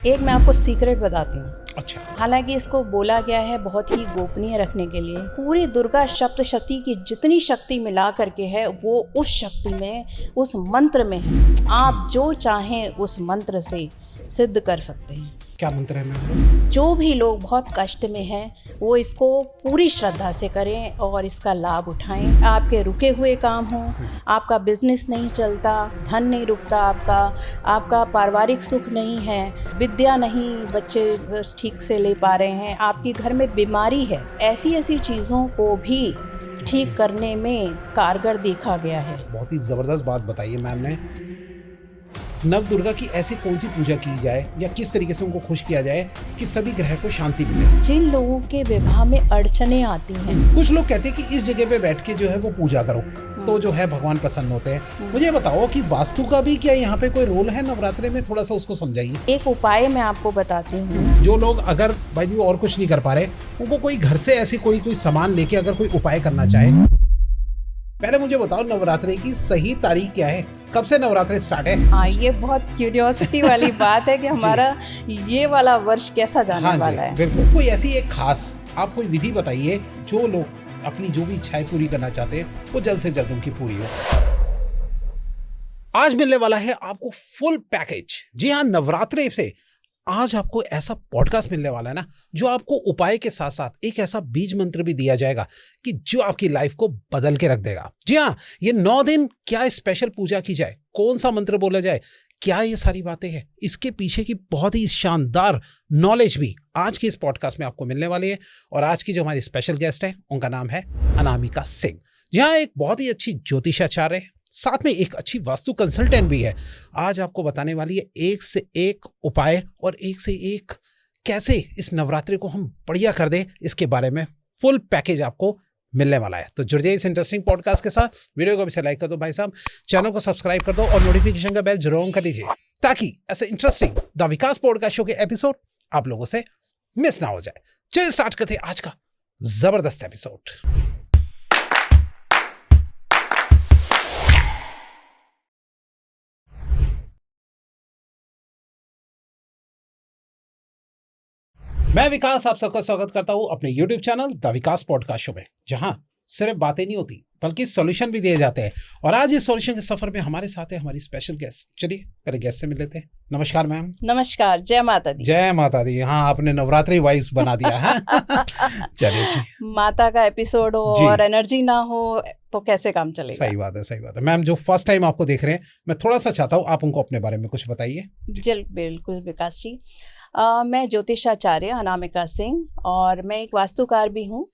एक मैं आपको सीक्रेट बताती हूँ। अच्छा। हालांकि इसको बोला गया है बहुत ही गोपनीय रखने के लिए। पूरी दुर्गा सप्तशती की जितनी शक्ति मिला करके है वो उस शक्ति में, उस मंत्र में है। आप जो चाहें उस मंत्र से सिद्ध कर सकते हैं। क्या मंत्र है मैम? जो भी लोग बहुत कष्ट में हैं वो इसको पूरी श्रद्धा से करें और इसका लाभ उठाएं। आपके रुके हुए काम हों, आपका बिजनेस नहीं चलता, धन नहीं रुकता, आपका पारिवारिक सुख नहीं है, विद्या नहीं, बच्चे ठीक से ले पा रहे हैं, आपकी घर में बीमारी है, ऐसी चीज़ों को भी ठीक करने में कारगर देखा गया है। बहुत ही ज़बरदस्त बात बताई है मैम ने। नव दुर्गा की ऐसी कौन सी पूजा की जाए या किस तरीके से उनको खुश किया जाए कि सभी ग्रह को शांति मिले? जिन लोगों के विवाह में अड़चने आती हैं, कुछ लोग कहते हैं कि इस जगह पे बैठ के जो है वो पूजा करो तो जो है भगवान प्रसन्न होते हैं। मुझे बताओ कि वास्तु का भी क्या यहाँ पे कोई रोल है नवरात्रि में? थोड़ा सा उसको समझाइए। एक उपाय मैं आपको बताती हूँ। जो लोग अगर भाई जी और कुछ नहीं कर पा रहे, उनको कोई घर से ऐसी कोई सामान लेके अगर कोई उपाय करना चाहे, पहले मुझे बताओ नवरात्रि की सही तारीख क्या है? कब से नवरात्रि स्टार्ट है? हाँ, ये बहुत क्यूरियोसिटी वाली बात है कि हमारा ये वाला वर्ष कैसा जाने वाला है। बिल्कुल। कोई ऐसी एक खास आप कोई विधि बताइए जो लोग अपनी जो भी इच्छाएं पूरी करना चाहते हैं वो जल्द से जल्द उनकी पूरी हो। आज मिलने वाला है आपको फुल पैकेज। जी हाँ, नवरात्रि से आज आपको ऐसा पॉडकास्ट मिलने वाला है ना, जो आपको उपाय के साथ साथ एक ऐसा बीज मंत्र भी दिया जाएगा कि जो आपकी लाइफ को बदल के रख देगा। जी हाँ, ये 9 दिन क्या स्पेशल पूजा की जाए, कौन सा मंत्र बोला जाए, क्या ये सारी बातें हैं, इसके पीछे की बहुत ही शानदार नॉलेज भी आज के इस पॉडकास्ट में आपको मिलने वाली है। और आज की जो हमारी स्पेशल गेस्ट है उनका नाम है अनामिका सिंह। यहाँ एक बहुत ही अच्छी ज्योतिषाचार्य है, साथ में एक अच्छी वास्तु कंसल्टेंट भी है। आज आपको बताने वाली है एक से एक उपाय और एक से एक कैसे इस नवरात्रि को हम बढ़िया कर दें, इसके बारे में फुल पैकेज आपको मिलने वाला है। तो जुड़ जाइए इस इंटरेस्टिंग पॉडकास्ट के साथ। वीडियो को भी से लाइक कर दो भाई साहब, चैनल को सब्सक्राइब कर दो और नोटिफिकेशन का बेल जरूर ऑन कर लीजिए ताकि ऐसे interesting the Vikas podcast show के एपिसोड आप लोगों से मिस ना हो जाए। चलिए स्टार्ट करते हैं आज का जबरदस्त एपिसोड। मैं विकास आप सबका स्वागत करता हूं अपने YouTube channel the Vikas podcast show में, जहां सिर्फ बातें नहीं होती बल्कि सॉल्यूशन भी दिए जाते हैं। और आज इस सॉल्यूशन के सफर में हमारे साथ है हमारी स्पेशल गेस्ट। चलिए पहले गेस्ट से मिल लेते हैं। नमस्कार मैम। नमस्कार, जय माता दी। जय माता दी। हाँ, आपने नवरात्रि वाइब्स बना दिया है। चलिए जी। माता का एपिसोड हो और एनर्जी ना हो तो कैसे काम चलेगा? सही बात है, सही बात है। मैम जो फर्स्ट टाइम आपको देख रहे हैं, मैं थोड़ा सा चाहता हूँ आप उनको अपने बारे में कुछ बताइए। जी बिल्कुल विकास जी। मैं ज्योतिषाचार्य अनामिका सिंह और मैं एक वास्तुकार भी हूँ।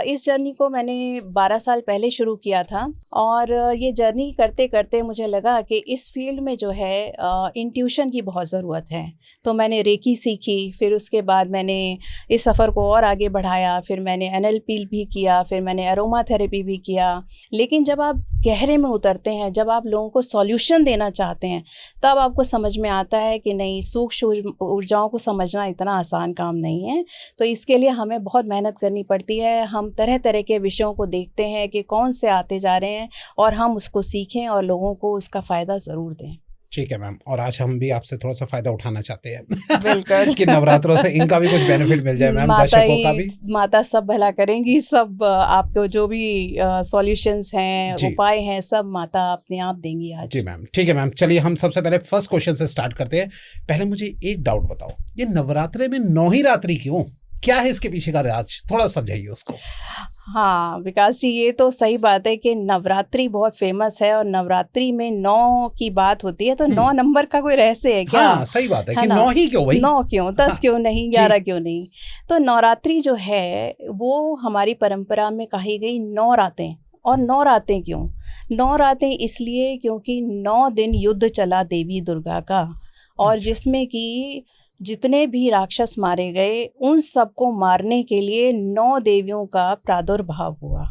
इस जर्नी को मैंने 12 साल पहले शुरू किया था और ये जर्नी करते करते मुझे लगा कि इस फील्ड में जो है इंट्यूशन की बहुत ज़रूरत है। तो मैंने रेकी सीखी, फिर उसके बाद मैंने इस सफ़र को और आगे बढ़ाया, फिर मैंने NLP भी किया, फिर मैंने एरोमा थेरेपी भी किया। लेकिन जब आप गहरे में उतरते हैं, जब आप लोगों को सॉल्यूशन देना चाहते हैं, तब आपको समझ में आता है कि नहीं, सूक्ष्म ऊर्जाओं को समझना इतना आसान काम नहीं है। तो इसके लिए हमें बहुत मेहनत करनी पड़ती है। हम तरह तरह के विषयों को देखते हैं कि कौन से आते जा रहे हैं और हम उसको सीखें और लोगों को उसका फ़ायदा ज़रूर दें। ठीक है मैम, और आज हम भी आपसे थोड़ा सा फायदा उठाना चाहते हैं। बिल्कुल। कि नवरात्रों से इनका भी कुछ बेनिफिट मिल जाए मैम, दर्शकों का भी। माता सब भला करेंगी। सब आपको जो भी सॉल्यूशंस हैं, उपाय हैं, सब माता अपने आप देंगी आज। जी मैम। ठीक है मैम, चलिए हम सबसे पहले फर्स्ट क्वेश्चन से स्टार्ट करते हैं। पहले मुझे एक डाउट बताओ, ये नवरात्रि में 9 ही रात्रि क्यों? क्या है इसके पीछे का राज? थोड़ा समझाइए उसको। हाँ विकास जी, ये तो सही बात है कि नवरात्रि बहुत फेमस है और नवरात्रि में 9 की बात होती है, तो 9 नंबर का कोई रहस्य है क्या? हाँ, सही बात है कि 9 ही क्यों भाई? 9 क्यों, 10 क्यों नहीं, 11 क्यों नहीं? तो नवरात्रि जो है वो हमारी परंपरा में कही गई 9 रातें। और 9 रातें क्यों? 9 रातें इसलिए क्योंकि 9 दिन युद्ध चला देवी दुर्गा का, और जिसमें कि जितने भी राक्षस मारे गए उन सबको मारने के लिए 9 देवियों का प्रादुर्भाव हुआ।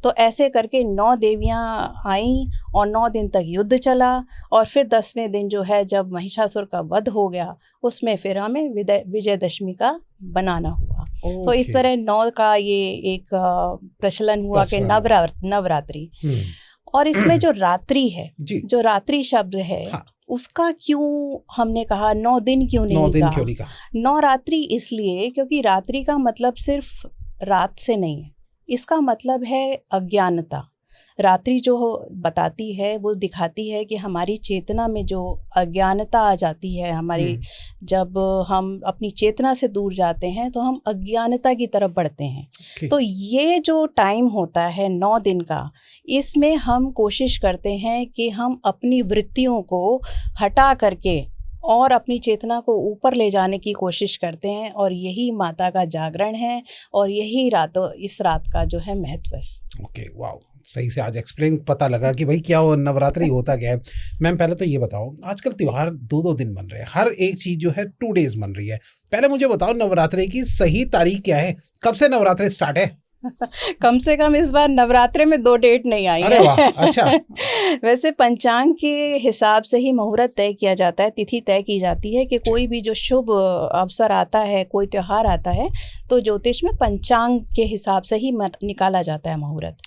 तो ऐसे करके 9 देवियां आईं और 9 दिन तक युद्ध चला, और फिर 10वें दिन जो है जब महिषासुर का वध हो गया, उसमें फिर हमें विजयदशमी का बनाना हुआ। तो इस तरह 9 का ये एक प्रचलन हुआ कि नवरात्रि। और इसमें जो रात्रि है, जी, जो रात्रि शब्द है, हाँ, उसका क्यों हमने कहा 9 दिन क्यों 9 नहीं दिन कहा? क्यों नहीं कहा? 9 रात्रि इसलिए क्योंकि रात्रि का मतलब सिर्फ रात से नहीं है, इसका मतलब है अज्ञानता। रात्रि जो बताती है वो दिखाती है कि हमारी चेतना में जो अज्ञानता आ जाती है, हमारी जब हम अपनी चेतना से दूर जाते हैं तो हम अज्ञानता की तरफ बढ़ते हैं। तो ये जो टाइम होता है 9 दिन का, इसमें हम कोशिश करते हैं कि हम अपनी वृत्तियों को हटा करके और अपनी चेतना को ऊपर ले जाने की कोशिश करते हैं, और यही माता का जागरण है और यही इस रात का जो है महत्व है। ओके, वाह, सही से आज एक्सप्लेन पता लगा कि भाई क्या वो नवरात्रि होता क्या है। मैम पहले तो ये बताओ, आजकल त्योहार 2-2 दिन बन रहे हैं, हर एक चीज जो है 2 डेज बन रही है। पहले मुझे बताओ नवरात्रि की सही तारीख क्या है, कब से नवरात्रि स्टार्ट है? कम से कम इस बार नवरात्रे में 2 डेट नहीं आई अरे वाह, अच्छा। वैसे पंचांग के हिसाब से ही मुहूर्त तय किया जाता है, तिथि तय की जाती है कि कोई भी जो शुभ अवसर आता है, कोई त्योहार आता है, तो ज्योतिष में पंचांग के हिसाब से ही निकाला जाता है मुहूर्त।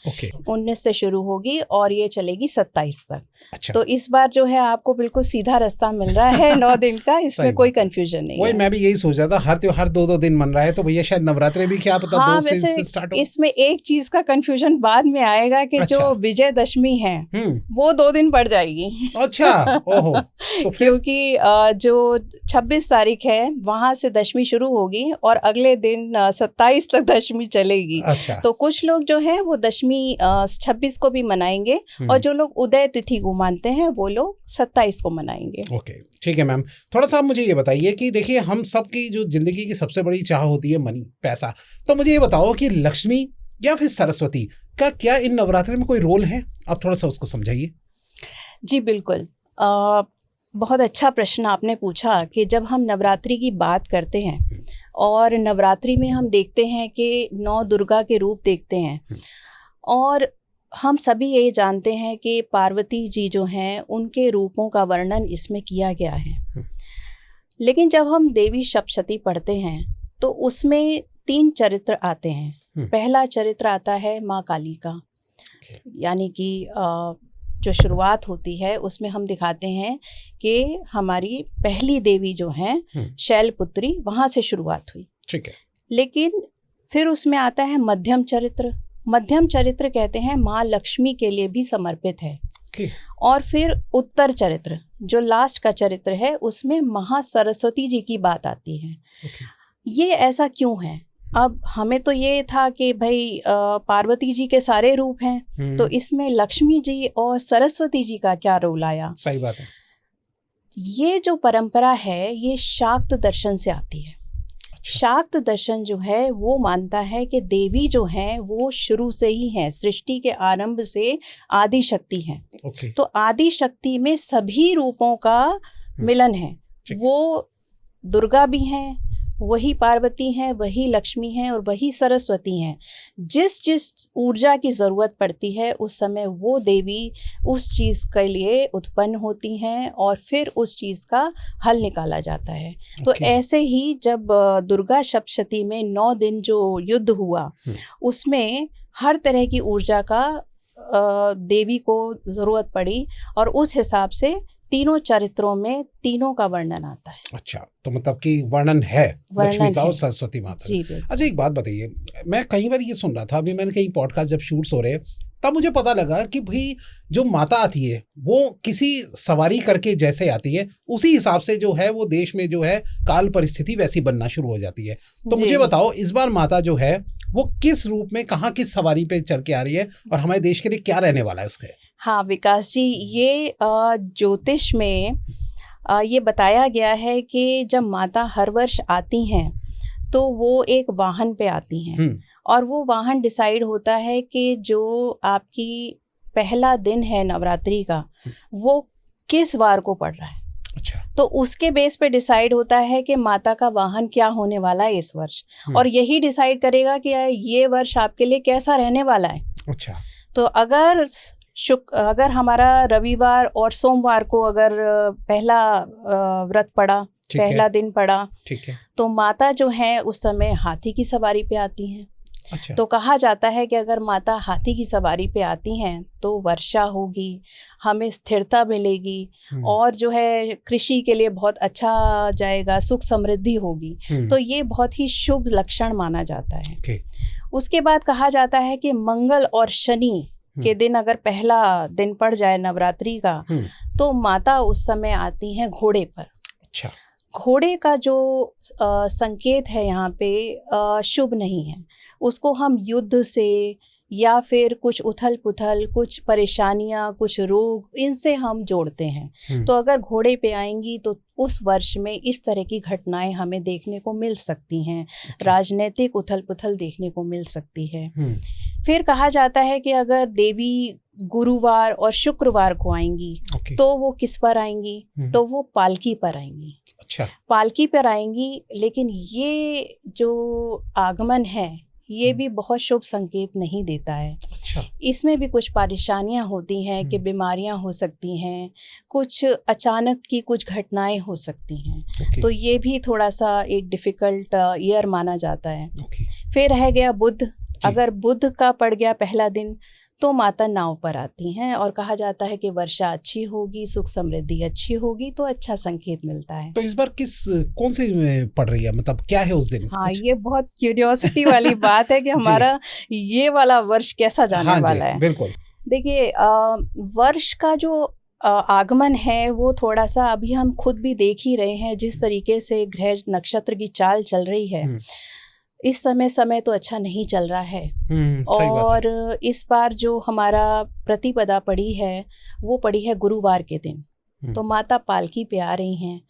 19 से शुरू होगी और ये चलेगी 27 तक। अच्छा। तो इस बार जो है आपको बिल्कुल सीधा रास्ता मिल रहा है 9 दिन का, इसमें कोई कंफ्यूजन नहीं है। मैं भी यही सोच रहा था, हर त्योहार 2-2 दिन बन रहा है, तो भैया शायद नवरात्रि भी क्या पता 2 से स्टार्ट हो। इसमें एक चीज का कंफ्यूजन बाद में आएगा कि जो विजयदशमी है वो 2 दिन पड़ जाएगी। अच्छा, ओहो, तो क्योंकि जो 26 तारीख है वहां से दशमी शुरू होगी और अगले दिन 27 तक दशमी चलेगी। अच्छा। तो कुछ लोग जो है वो दशमी 26 को भी मनाएंगे और जो लोग उदय तिथि को मानते हैं वो लोग 27 को मनाएंगे। ओके, ठीक है मैम। थोड़ा सा मुझे ये बताइए कि देखिए हम सबकी जो जिंदगी की सबसे बड़ी चाह होती है मनी, पैसा, तो मुझे ये बताओ कि लक्ष्मी या फिर सरस्वती का क्या इन नवरात्रि में कोई रोल है? आप थोड़ा सा उसको समझाइए। जी बिल्कुल, बहुत अच्छा प्रश्न आपने पूछा कि जब हम नवरात्रि की बात करते हैं और नवरात्रि में हम देखते हैं कि 9 दुर्गा के रूप देखते हैं, और हम सभी ये जानते हैं कि पार्वती जी जो हैं उनके रूपों का वर्णन इसमें किया गया है। लेकिन जब हम देवी सप्तशती पढ़ते हैं तो उसमें 3 चरित्र आते हैं। पहला चरित्र आता है माँ काली का, यानी कि जो शुरुआत होती है उसमें हम दिखाते हैं कि हमारी पहली देवी जो हैं शैलपुत्री, वहाँ से शुरुआत हुई। ठीक है। लेकिन फिर उसमें आता है मध्यम चरित्र। मध्यम चरित्र कहते हैं माँ लक्ष्मी के लिए भी समर्पित है। और फिर उत्तर चरित्र जो लास्ट का चरित्र है उसमें महासरस्वती जी की बात आती है। ये ऐसा क्यों है? अब हमें तो ये था कि भाई पार्वती जी के सारे रूप हैं, तो इसमें लक्ष्मी जी और सरस्वती जी का क्या रोल आया? सही बात है। ये जो परंपरा है ये शाक्त दर्शन से आती है। शाक्त दर्शन जो है वो मानता है कि देवी जो हैं वो शुरू से ही हैं, सृष्टि के आरंभ से आदि शक्ति हैं। तो आदि शक्ति में सभी रूपों का मिलन है। वो दुर्गा भी हैं, वही पार्वती हैं, वही लक्ष्मी हैं और वही सरस्वती हैं। जिस जिस ऊर्जा की ज़रूरत पड़ती है उस समय वो देवी उस चीज़ के लिए उत्पन्न होती हैं और फिर उस चीज़ का हल निकाला जाता है। तो ऐसे ही जब दुर्गा सप्तशती में 9 दिन जो युद्ध हुआ उसमें हर तरह की ऊर्जा का देवी को ज़रूरत पड़ी और उस हिसाब से तीनों चरित्रों में तीनों का वर्णन आता है। अच्छा, तो मतलब कि वर्णन है लक्ष्मी का और सरस्वती माता का। अच्छा, एक बात बताइए, मैं कई बार ये सुन रहा था, अभी मैंने कहीं पॉडकास्ट जब शूट्स हो रहे तब मुझे पता लगा कि भाई जो माता आती है वो किसी सवारी करके जैसे आती है उसी हिसाब से जो है वो देश में जो है काल परिस्थिति वैसी बनना शुरू हो जाती है। तो मुझे बताओ इस बार माता जो है वो किस रूप में, कहाँ किस सवारी पे चढ़ के आ रही है और हमारे देश के लिए क्या रहने वाला है उसके? हाँ विकास जी, ये ज्योतिष में ये बताया गया है कि जब माता हर वर्ष आती हैं तो वो एक वाहन पे आती हैं और वो वाहन डिसाइड होता है कि जो आपकी पहला दिन है नवरात्रि का वो किस वार को पड़ रहा है। अच्छा। तो उसके बेस पे डिसाइड होता है कि माता का वाहन क्या होने वाला है इस वर्ष, और यही डिसाइड करेगा कि ये वर्ष आपके लिए कैसा रहने वाला है। अच्छा। तो अगर हमारा रविवार और सोमवार को अगर पहला व्रत पड़ा, पहला दिन पड़ा, ठीक है, तो माता जो है उस समय हाथी की सवारी पे आती हैं। अच्छा। तो कहा जाता है कि अगर माता हाथी की सवारी पे आती हैं तो वर्षा होगी, हमें स्थिरता मिलेगी और जो है कृषि के लिए बहुत अच्छा जाएगा, सुख समृद्धि होगी। तो ये बहुत ही शुभ लक्षण माना जाता है। उसके बाद कहा जाता है कि मंगल और शनि के दिन अगर पहला दिन पड़ जाए नवरात्रि का तो माता उस समय आती हैं घोड़े पर। अच्छा। घोड़े का जो संकेत है यहाँ पे शुभ नहीं है, उसको हम युद्ध से या फिर कुछ उथल पुथल, कुछ परेशानियाँ, कुछ रोग, इनसे हम जोड़ते हैं। तो अगर घोड़े पे आएंगी तो उस वर्ष में इस तरह की घटनाएं हमें देखने को मिल सकती हैं। राजनीतिक उथल पुथल देखने को मिल सकती है। फिर कहा जाता है कि अगर देवी गुरुवार और शुक्रवार को आएंगी तो वो किस पर आएंगी, तो वो पालकी पर आएंगी। अच्छा। पालकी पर आएंगी, लेकिन ये जो आगमन है ये भी बहुत शुभ संकेत नहीं देता है। अच्छा। इसमें भी कुछ परेशानियां होती हैं कि बीमारियां हो सकती हैं, कुछ अचानक की कुछ घटनाएं हो सकती हैं। तो ये भी थोड़ा सा एक डिफ़िकल्ट ईयर माना जाता है। फिर रह गया बुध। अगर बुध का पड़ गया पहला दिन तो माता नाव पर आती हैं और कहा जाता है कि वर्षा अच्छी होगी, सुख समृद्धि अच्छी होगी, तो अच्छा संकेत मिलता है। तो इस बार कौन सी में पड़ रही है, मतलब क्या है उस दिन? हाँ, ये बहुत क्यूरियोसिटी वाली बात है कि हमारा ये वाला वर्ष कैसा जाने वाला है। बिल्कुल। देखिए, वर्ष का जो आगमन है वो थोड़ा सा अभी हम खुद भी देख ही रहे हैं, जिस तरीके से ग्रह नक्षत्र की चाल चल रही है इस समय तो अच्छा नहीं चल रहा है। और इस बार जो हमारा प्रतिपदा पड़ी है वो पड़ी है गुरुवार के दिन। तो माता पालकी पे आ रही हैं,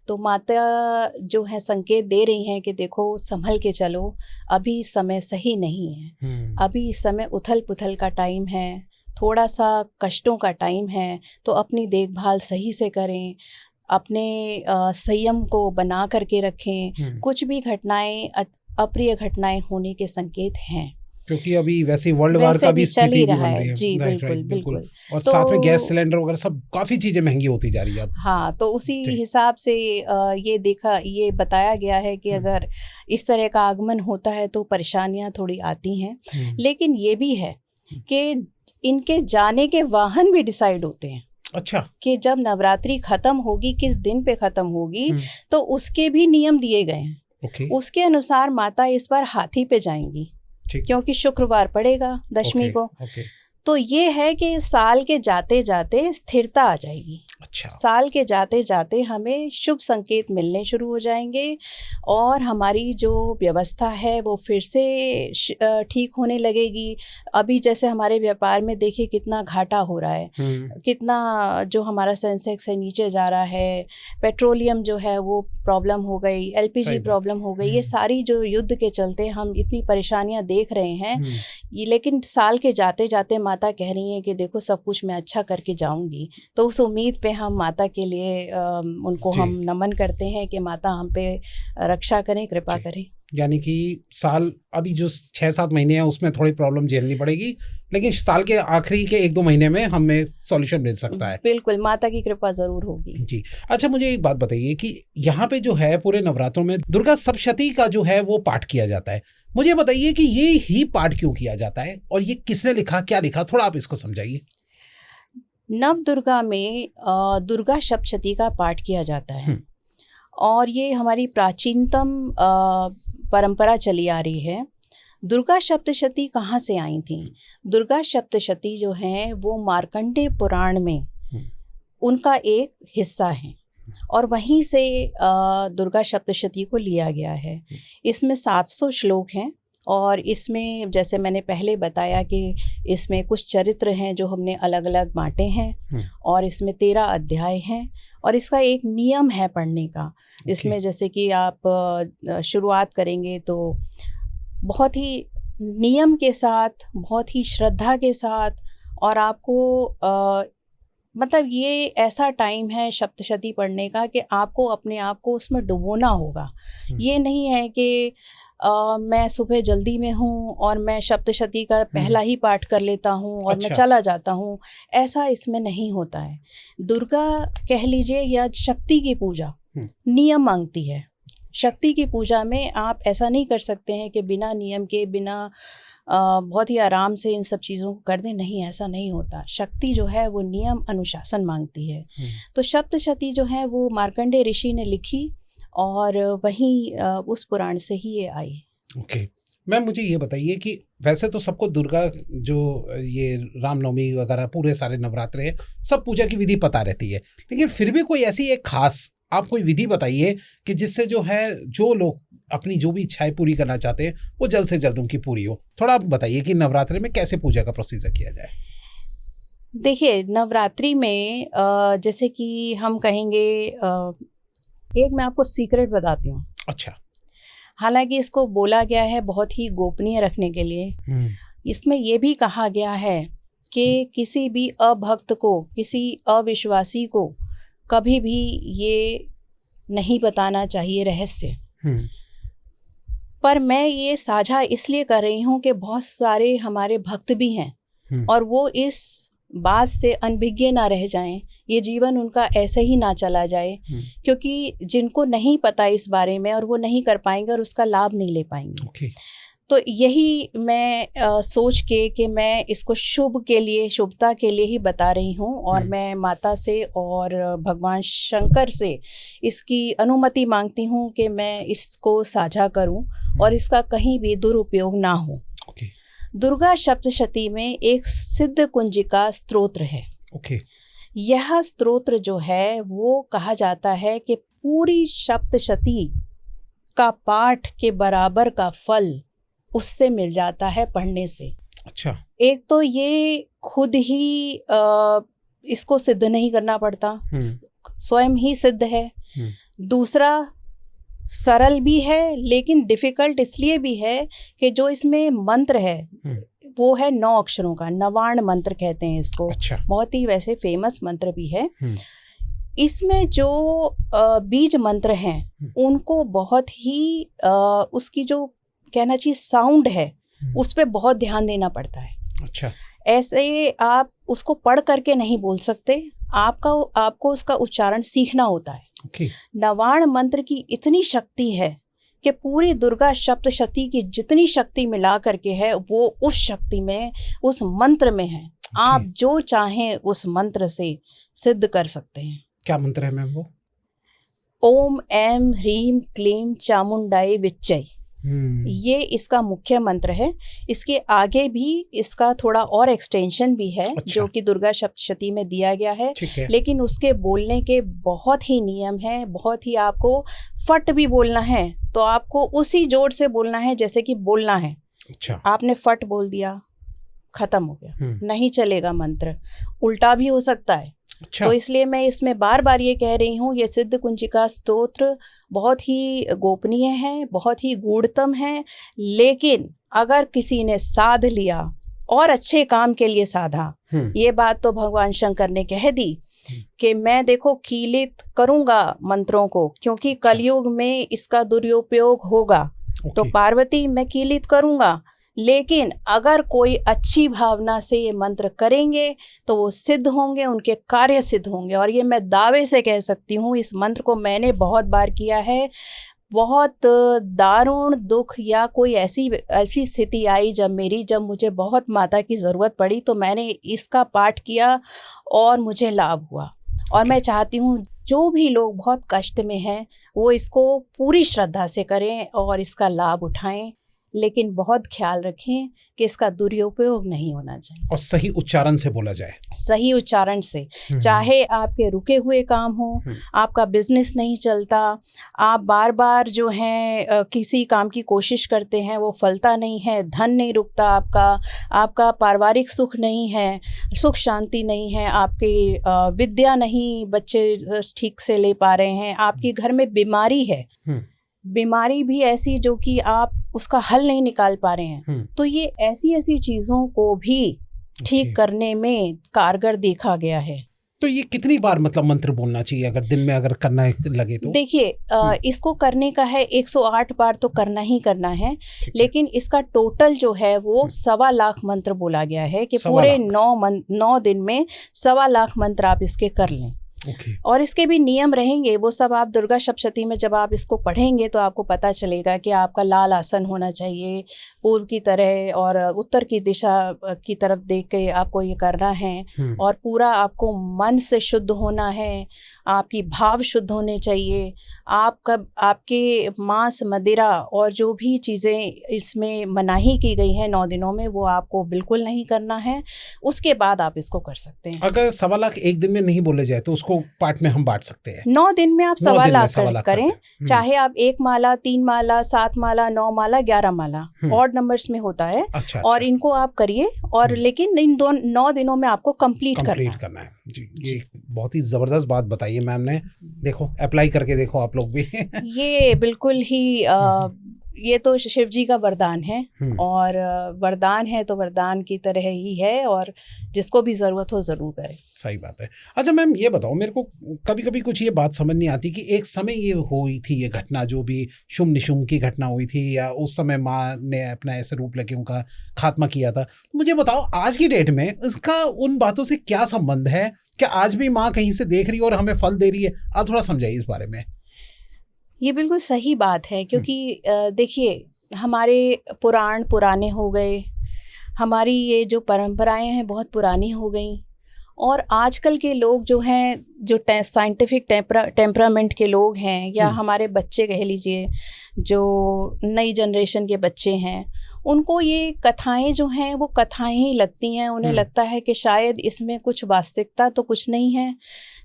तो माता जो है संकेत दे रही हैं कि देखो संभल के चलो, अभी समय सही नहीं है, अभी इस समय उथल पुथल का टाइम है, थोड़ा सा कष्टों का टाइम है, तो अपनी देखभाल सही से करें, अपने संयम को बना करके रखें। कुछ भी घटनाएं, अप्रिय घटनाएं होने के संकेत हैं, क्योंकि अभी वैसे वर्ल्ड वार का भी चल ही रहा है। जी बिल्कुल। और तो साथ में गैस सिलेंडर वगैरह सब काफी चीजें महंगी होती जा रही है अब। हाँ, तो उसी हिसाब से ये बताया गया है कि अगर इस तरह का आगमन होता है तो परेशानियां थोड़ी आती हैं। लेकिन ये भी है कि इनके जाने के वाहन भी डिसाइड होते हैं। अच्छा। कि जब नवरात्रि खत्म होगी, किस दिन पे खत्म होगी, तो उसके भी नियम दिए गए हैं। उसके अनुसार माता इस बार हाथी पे जाएंगी, क्योंकि शुक्रवार पड़ेगा दशमी को। तो ये है कि साल के जाते जाते स्थिरता आ जाएगी। अच्छा। साल के जाते जाते हमें शुभ संकेत मिलने शुरू हो जाएंगे और हमारी जो व्यवस्था है वो फिर से ठीक होने लगेगी। अभी जैसे हमारे व्यापार में देखिए कितना घाटा हो रहा है, कितना जो हमारा सेंसेक्स है नीचे जा रहा है, पेट्रोलियम जो है वो प्रॉब्लम हो गई, एलपीजी प्रॉब्लम हो गई, ये सारी जो युद्ध के चलते हम इतनी परेशानियां देख रहे हैं। ये लेकिन साल के जाते जाते माता कह रही हैं कि देखो सब कुछ मैं अच्छा करके जाऊंगी। तो उस उम्मीद पे हम माता के लिए उनको हम नमन करते हैं कि माता हम पे रक्षा करें, कृपा करें। यानी कि साल अभी जो 6-7 महीने हैं उसमें थोड़ी प्रॉब्लम झेलनी पड़ेगी, लेकिन साल के आखिरी के 1-2 महीने में हमें सॉल्यूशन मिल सकता है। बिल्कुल, माता की कृपा जरूर होगी जी। अच्छा, मुझे एक बात बताइए कि यहाँ पे जो है पूरे नवरात्रों में दुर्गा सप्तशती का जो है वो पाठ किया जाता है। मुझे बताइए कि ये ही पाठ क्यों किया जाता है और ये किसने लिखा, क्या लिखा, थोड़ा आप इसको समझाइए। नव दुर्गा में दुर्गा सप्तशती का पाठ किया जाता है और ये हमारी प्राचीनतम परंपरा चली आ रही है। दुर्गा सप्तशती कहाँ से आई थी? दुर्गा सप्तशती जो हैं वो मार्कंडेय पुराण में उनका एक हिस्सा है और वहीं से दुर्गा सप्तशती को लिया गया है। इसमें 700 श्लोक हैं और इसमें जैसे मैंने पहले बताया कि इसमें कुछ चरित्र हैं जो हमने अलग अलग बांटे हैं और इसमें 13 अध्याय हैं और इसका एक नियम है पढ़ने का। इसमें जैसे कि आप शुरुआत करेंगे तो बहुत ही नियम के साथ, बहुत ही श्रद्धा के साथ, और आपको मतलब ये ऐसा टाइम है सप्तशती पढ़ने का कि आपको अपने आप को उसमें डुबोना होगा। ये नहीं है कि मैं सुबह जल्दी में हूँ और मैं सप्तशती का पहला ही पाठ कर लेता हूँ और मैं चला जाता हूँ, ऐसा इसमें नहीं होता है। दुर्गा कह लीजिए या शक्ति की पूजा नियम मांगती है शक्ति की पूजा में आप ऐसा नहीं कर सकते हैं कि बिना नियम के, बिना बहुत ही आराम से इन सब चीज़ों को कर दें। नहीं, ऐसा नहीं होता। शक्ति जो है वो नियम अनुशासन मांगती है। तो सप्तशती जो है वो मार्कंडेय ऋषि ने लिखी और वहीं उस पुराण से ही ये आई। ओके मैम, मुझे ये बताइए कि वैसे तो सबको दुर्गा जो ये रामनवमी वगैरह पूरे सारे नवरात्रे हैं, सब पूजा की विधि पता रहती है, लेकिन फिर भी कोई ऐसी एक खास आप कोई विधि बताइए कि जिससे जो है जो लोग अपनी जो भी इच्छाएं पूरी करना चाहते हैं वो जल्द से जल्द उनकी पूरी हो। थोड़ा आप बताइए कि नवरात्रि में कैसे पूजा का प्रोसीजर किया जाए। देखिए, नवरात्रि में जैसे कि हम कहेंगे, एक मैं आपको सीक्रेट बताती हूँ। अच्छा। हालांकि इसको बोला गया है बहुत ही गोपनीय रखने के लिए। इसमें ये भी कहा गया है कि किसी भी अभक्त को, किसी अविश्वासी को कभी भी ये नहीं बताना चाहिए रहस्य। पर मैं ये साझा इसलिए कर रही हूँ कि बहुत सारे हमारे भक्त भी हैं और वो इस बात से अनभिज्ञ ना रह जाएं, ये जीवन उनका ऐसे ही ना चला जाए, क्योंकि जिनको नहीं पता इस बारे में और वो नहीं कर पाएंगे और उसका लाभ नहीं ले पाएंगे। तो यही मैं सोच के कि मैं इसको शुभ के लिए, शुभता के लिए ही बता रही हूँ और मैं माता से और भगवान शंकर से इसकी अनुमति मांगती हूँ कि मैं इसको साझा करूँ और इसका कहीं भी दुरुपयोग ना हो। दुर्गा सप्तशती में एक सिद्ध कुंजिका स्तोत्र है। यह स्तोत्र जो है वो कहा जाता है कि पूरी सप्तशती का पाठ के बराबर का फल उससे मिल जाता है पढ़ने से। अच्छा। एक तो ये खुद ही इसको सिद्ध नहीं करना पड़ता, स्वयं ही सिद्ध है। दूसरा, सरल भी है, लेकिन डिफिकल्ट इसलिए भी है कि जो इसमें मंत्र है वो है 9 अक्षरों का, नवाण मंत्र कहते हैं इसको। अच्छा। बहुत ही वैसे फेमस मंत्र भी है। इसमें जो बीज मंत्र हैं उनको बहुत ही उसकी जो कहना चाहिए साउंड है उस पे बहुत ध्यान देना पड़ता है। अच्छा। ऐसे आप उसको पढ़ करके नहीं बोल सकते, आपको उसका उच्चारण सीखना होता है। नवाण मंत्र की इतनी शक्ति है कि पूरी दुर्गा सप्तशती की जितनी शक्ति मिला करके है वो उस शक्ति में, उस मंत्र में है। आप जो चाहें उस मंत्र से सिद्ध कर सकते हैं। क्या मंत्र है मैम वो? ओम ऐं ह्रीं क्लीं चामुंडाय विच्चय, ये इसका मुख्य मंत्र है। इसके आगे भी इसका थोड़ा और एक्सटेंशन भी है। अच्छा। जो कि दुर्गा सप्तशती में दिया गया है, लेकिन उसके बोलने के बहुत ही नियम है। बहुत ही आपको फट भी बोलना है तो आपको उसी जोर से बोलना है जैसे कि बोलना है। अच्छा। आपने फट बोल दिया, खत्म हो गया, नहीं चलेगा मंत्र, उल्टा भी हो सकता है। अच्छा। तो इसलिए मैं इसमें बार बार ये कह रही हूँ, ये सिद्ध कुंजिका स्तोत्र बहुत ही गोपनीय है, बहुत ही गूढ़तम है, लेकिन अगर किसी ने साध लिया और अच्छे काम के लिए साधा, ये बात तो भगवान शंकर ने कह दी कि मैं देखो कीलित करूँगा मंत्रों को, क्योंकि कलयुग में इसका दुरुपयोग होगा। तो पार्वती मैं कीलित करूँगा, लेकिन अगर कोई अच्छी भावना से ये मंत्र करेंगे तो वो सिद्ध होंगे, उनके कार्य सिद्ध होंगे। और ये मैं दावे से कह सकती हूँ, इस मंत्र को मैंने बहुत बार किया है। बहुत दारुण दुख या कोई ऐसी स्थिति आई जब मुझे बहुत माता की ज़रूरत पड़ी तो मैंने इसका पाठ किया और मुझे लाभ हुआ। और मैं चाहती हूँ जो भी लोग बहुत कष्ट में हैं वो इसको पूरी श्रद्धा से करें और इसका लाभ उठाएं, लेकिन बहुत ख्याल रखें कि इसका दुरुपयोग नहीं होना चाहिए और सही उच्चारण से बोला जाए। सही उच्चारण से, चाहे आपके रुके हुए काम हो, आपका बिजनेस नहीं चलता, आप बार बार जो है किसी काम की कोशिश करते हैं वो फलता नहीं है, धन नहीं रुकता आपका पारिवारिक सुख नहीं है, सुख शांति नहीं है, आपकी विद्या नहीं बच्चे ठीक से ले पा रहे हैं, आपकी घर में बीमारी है, बीमारी भी ऐसी जो कि आप उसका हल नहीं निकाल पा रहे हैं, तो ये ऐसी चीज़ों को भी ठीक करने में कारगर देखा गया है। तो ये कितनी बार मतलब मंत्र बोलना चाहिए अगर दिन में अगर करना लगे तो? देखिए, इसको करने का है 108 बार तो करना ही करना है, लेकिन इसका टोटल जो है वो 1.25 लाख मंत्र बोला गया है कि पूरे 9 दिन में 1.25 लाख मंत्र आप इसके कर लें। ओके। और इसके भी नियम रहेंगे, वो सब आप दुर्गा सप्तशती में जब आप इसको पढ़ेंगे तो आपको पता चलेगा कि आपका लाल आसन होना चाहिए पूर्व की तरह, और उत्तर की दिशा की तरफ देख के आपको ये करना है, और पूरा आपको मन से शुद्ध होना है, आपकी भाव शुद्ध होने चाहिए, आपके मांस मदिरा और जो भी चीज़ें इसमें मनाही की गई हैं 9 दिनों में वो आपको बिल्कुल नहीं करना है। उसके बाद आप इसको कर सकते हैं। अगर 1.25 लाख एक दिन में नहीं बोले जाए तो उसको पार्ट में हम बांट सकते हैं। 9 दिन में आप 1.25 लाख करें, चाहे आप 1 माला, 3 माला, 7 माला, 9 माला, 11 माला, ऑड नंबर्स में होता है। अच्छा, और इनको आप करिए, और लेकिन इन 9 दिनों में आपको कंप्लीट करना है। जी, बहुत ही जबरदस्त बात बताई है मैम ने। देखो, अप्लाई करके देखो आप लोग भी। ये बिल्कुल ही ये तो शिव जी का वरदान है, और वरदान है तो वरदान की तरह ही है, और जिसको भी ज़रूरत हो ज़रूर करे। सही बात है। अच्छा मैम, ये बताओ मेरे को, कभी कभी कुछ ये बात समझ नहीं आती कि एक समय ये हुई थी ये घटना, जो भी शुम निशुम की घटना हुई थी, या उस समय माँ ने अपना ऐसे रूप लेके उनका खात्मा किया था। मुझे बताओ आज की डेट में इसका उन बातों से क्या संबंध है? क्या आज भी माँ कहीं से देख रही है और हमें फल दे रही है? आप थोड़ा समझाइए इस बारे में। ये बिल्कुल सही बात है, क्योंकि देखिए, हमारे पुराण पुराने हो गए, हमारी ये जो परंपराएं हैं बहुत पुरानी हो गई, और आजकल के लोग जो हैं, जो साइंटिफिक टेम्परामेंट के लोग हैं, या हमारे बच्चे कह लीजिए, जो नई जनरेशन के बच्चे हैं, उनको ये कथाएं जो हैं वो कथाएं ही लगती हैं। उन्हें लगता है कि शायद इसमें कुछ वास्तविकता तो कुछ नहीं है।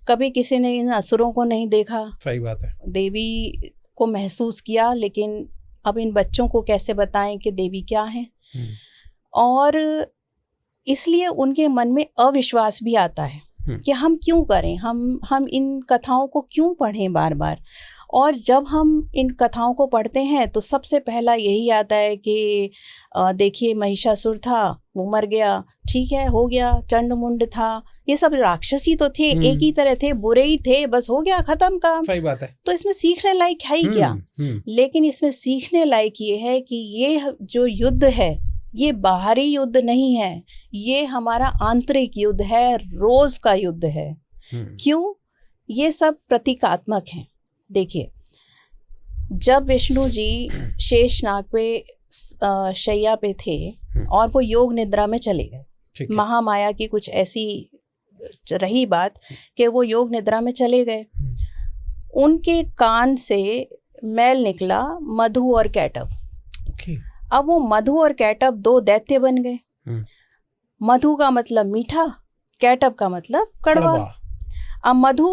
कभी किसी ने इन असुरों को नहीं देखा, सही बात है, देवी को महसूस किया, लेकिन अब इन बच्चों को कैसे बताएं कि देवी क्या है। और इसलिए उनके मन में अविश्वास भी आता है कि हम क्यों करें, हम इन कथाओं को क्यों पढ़ें बार बार। और जब हम इन कथाओं को पढ़ते हैं तो सबसे पहला यही आता है कि देखिए, महिषासुर था, वो मर गया, ठीक है, हो गया। चंडमुंड था, ये सब राक्षसी तो थे, एक ही तरह थे, बुरे ही थे, बस हो गया, खत्म काम। सही बात है। तो इसमें सीखने लायक है ही क्या? लेकिन इसमें सीखने लायक ये है कि ये जो युद्ध है ये बाहरी युद्ध नहीं है, ये हमारा आंतरिक युद्ध है, रोज का युद्ध है। क्यों? ये सब प्रतीकात्मक हैं। देखिए, जब विष्णु जी शेषनाग पे शैया पे थे और वो योग निद्रा में चले गए, महामाया की कुछ ऐसी रही बात कि वो योग निद्रा में चले गए, उनके कान से मैल निकला, मधु और कैटब। अब वो मधु और कैटब 2 दैत्य बन गए। मधु का मतलब मीठा, कैटब का मतलब कड़वा। अब मधु,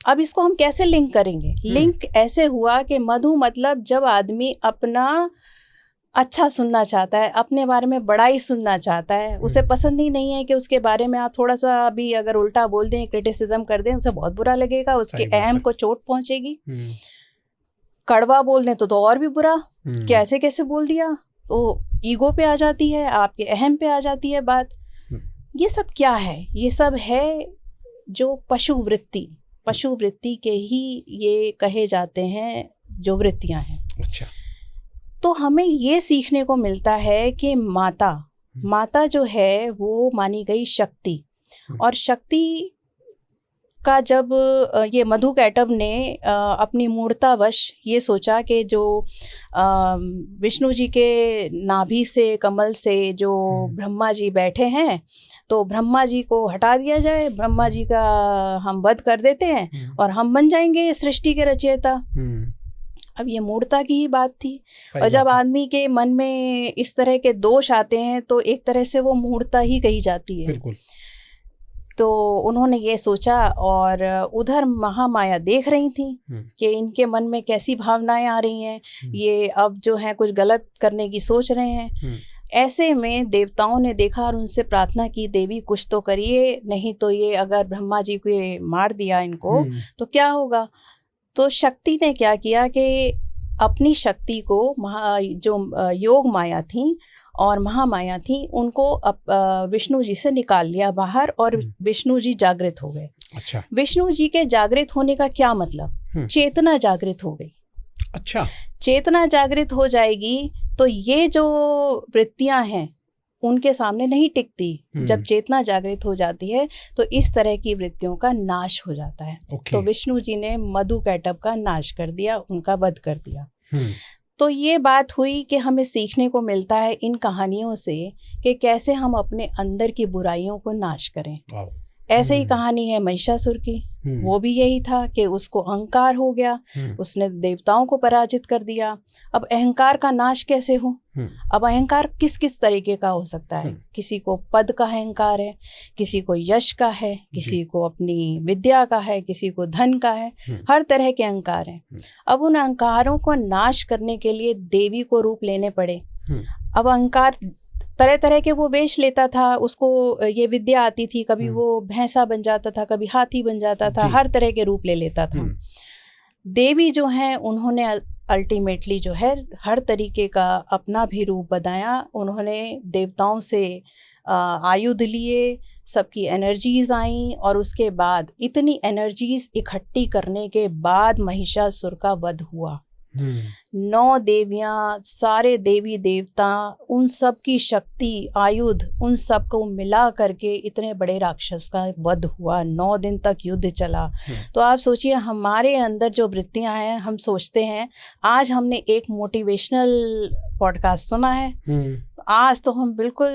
अब इसको हम कैसे लिंक करेंगे? लिंक ऐसे हुआ कि मधु मतलब जब आदमी अपना अच्छा सुनना चाहता है, अपने बारे में बड़ाई सुनना चाहता है, उसे पसंद ही नहीं है कि उसके बारे में आप थोड़ा सा भी अगर उल्टा बोल दें, क्रिटिसिज्म कर दें, उसे बहुत बुरा लगेगा, उसके अहम को चोट पहुंचेगी। कड़वा बोल दें तो और भी बुरा, कैसे कैसे बोल दिया, तो ईगो पे आ जाती है, आपके अहम पे आ जाती है बात। ये सब क्या है? ये सब है जो पशु वृत्ति के ही ये कहे जाते हैं जो वृत्तियां हैं। अच्छा। तो हमें ये सीखने को मिलता है कि माता जो है वो मानी गई शक्ति, और शक्ति का जब ये मधु कैटब ने अपनी मूर्तावश ये सोचा कि जो विष्णु जी के नाभि से, कमल से जो ब्रह्मा जी बैठे हैं, तो ब्रह्मा जी को हटा दिया जाए, ब्रह्मा जी का हम वध कर देते हैं और हम बन जाएंगे सृष्टि के रचयिता। अब ये मूर्ता की ही बात थी, और जब आदमी के मन में इस तरह के दोष आते हैं तो एक तरह से वो मूर्ता ही कही जाती है। बिल्कुल। तो उन्होंने ये सोचा, और उधर महामाया देख रही थी कि इनके मन में कैसी भावनाएं आ रही हैं, ये अब जो है कुछ गलत करने की सोच रहे हैं। ऐसे में देवताओं ने देखा और उनसे प्रार्थना की, देवी कुछ तो करिए, नहीं तो ये अगर ब्रह्मा जी को ये मार दिया इनको तो क्या होगा। तो शक्ति ने क्या किया कि अपनी शक्ति को जो योग माया थी और महामाया थी, उनको विष्णु जी से निकाल लिया बाहर, और विष्णु जी जागृत हो गए। अच्छा। विष्णु जी के जागृत होने का क्या मतलब? चेतना जागृत हो गई। अच्छा। चेतना जागृत हो जाएगी तो ये जो वृत्तियां हैं उनके सामने नहीं टिकती। जब चेतना जागृत हो जाती है तो इस तरह की वृत्तियों का नाश हो जाता है। तो विष्णु जी ने मधु कैटभ का नाश कर दिया, उनका वध कर दिया। तो ये बात हुई कि हमें सीखने को मिलता है इन कहानियों से कि कैसे हम अपने अंदर की बुराइयों को नाश करें। ऐसे ही कहानी है महिषासुर की, वो भी यही था कि उसको अहंकार हो गया, उसने देवताओं को पराजित कर दिया। अब अहंकार का नाश कैसे हो? अब अहंकार किस किस तरीके का हो सकता है? किसी को पद का अहंकार है, किसी को यश का है, किसी को अपनी विद्या का है, किसी को धन का है, हर तरह के अहंकार हैं। अब उन अहंकारों को नाश करने के लिए देवी को रूप लेने पड़े। अब अहंकार तरह तरह के वो वेश लेता था, उसको ये विद्या आती थी, कभी वो भैंसा बन जाता था, कभी हाथी बन जाता था, हर तरह के रूप ले लेता था। देवी जो हैं उन्होंने अल्टीमेटली जो है हर तरीके का अपना भी रूप बनाया। उन्होंने देवताओं से आयुध लिए, सबकी एनर्जीज आई और उसके बाद इतनी एनर्जीज इकट्ठी करने के बाद महिषासुर का वध हुआ। 9 देवियां, सारे देवी देवता, उन सब की शक्ति, आयुध, उन सब को मिला करके इतने बड़े राक्षस का वध हुआ। 9 दिन तक युद्ध चला। तो आप सोचिए हमारे अंदर जो वृत्तियां हैं, हम सोचते हैं आज हमने एक मोटिवेशनल पॉडकास्ट सुना है, आज तो हम बिल्कुल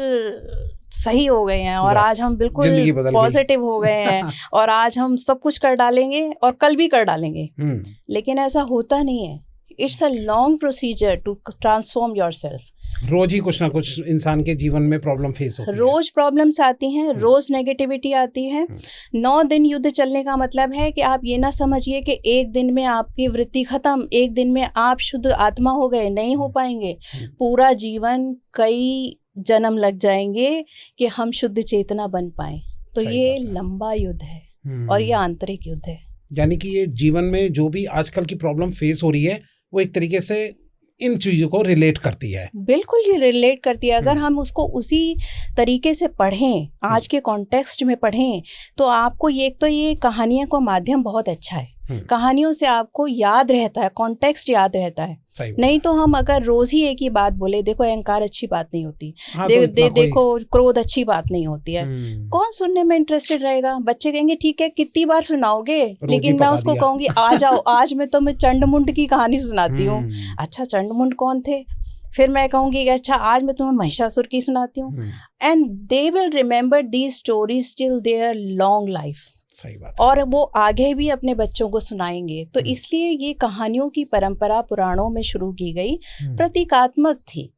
सही हो गए हैं और आज हम बिल्कुल पॉजिटिव हो गए हैं और आज हम सब कुछ कर डालेंगे और कल भी कर डालेंगे। लेकिन ऐसा होता नहीं है। It's a long procedure to transform yourself. रोज ही कुछ ना कुछ इंसान के जीवन में प्रॉब्लम फेस होती है, रोज प्रॉब्लम्स आती हैं, रोज नेगेटिविटी आती है। 9 दिन युद्ध चलने का मतलब है कि आप ये ना समझिए कि एक दिन में आपकी वृत्ति खत्म, एक दिन में आप शुद्ध आत्मा हो गए, नहीं हो पाएंगे। पूरा जीवन, कई जन्म लग जाएंगे कि हम शुद्ध चेतना बन पाए। तो ये लंबा युद्ध है और ये आंतरिक युद्ध है। यानी कि ये जीवन में जो भी आजकल की प्रॉब्लम फेस हो रही है वो एक तरीके से इन चीज़ों को रिलेट करती है। बिल्कुल ये रिलेट करती है। अगर हम उसको उसी तरीके से पढ़ें, आज के कॉन्टेक्स्ट में पढ़ें, तो आपको ये कहानियों का माध्यम बहुत अच्छा है। कहानियों से आपको याद रहता है, कॉन्टेक्स्ट याद रहता है। नहीं तो हम अगर रोज ही एक ही बात बोले, देखो अहंकार अच्छी बात नहीं होती, देखो क्रोध अच्छी बात नहीं होती है, कौन सुनने में इंटरेस्टेड रहेगा? बच्चे कहेंगे ठीक है कितनी बार सुनाओगे, लेकिन मैं उसको कहूंगी आ जाओ आज मैं तुम्हें चंडमुंड की कहानी सुनाती हूँ। अच्छा चंडमुंड कौन थे? फिर मैं कहूंगी अच्छा आज मैं तुम्हें महिषासुर की सुनाती हूँ। And they will remember these stories till their long life. सही बात। और वो आगे भी अपने बच्चों को सुनाएंगे। तो इसलिए ये कहानियों की परंपरा पुराणों में शुरू की गई, प्रतीकात्मक थी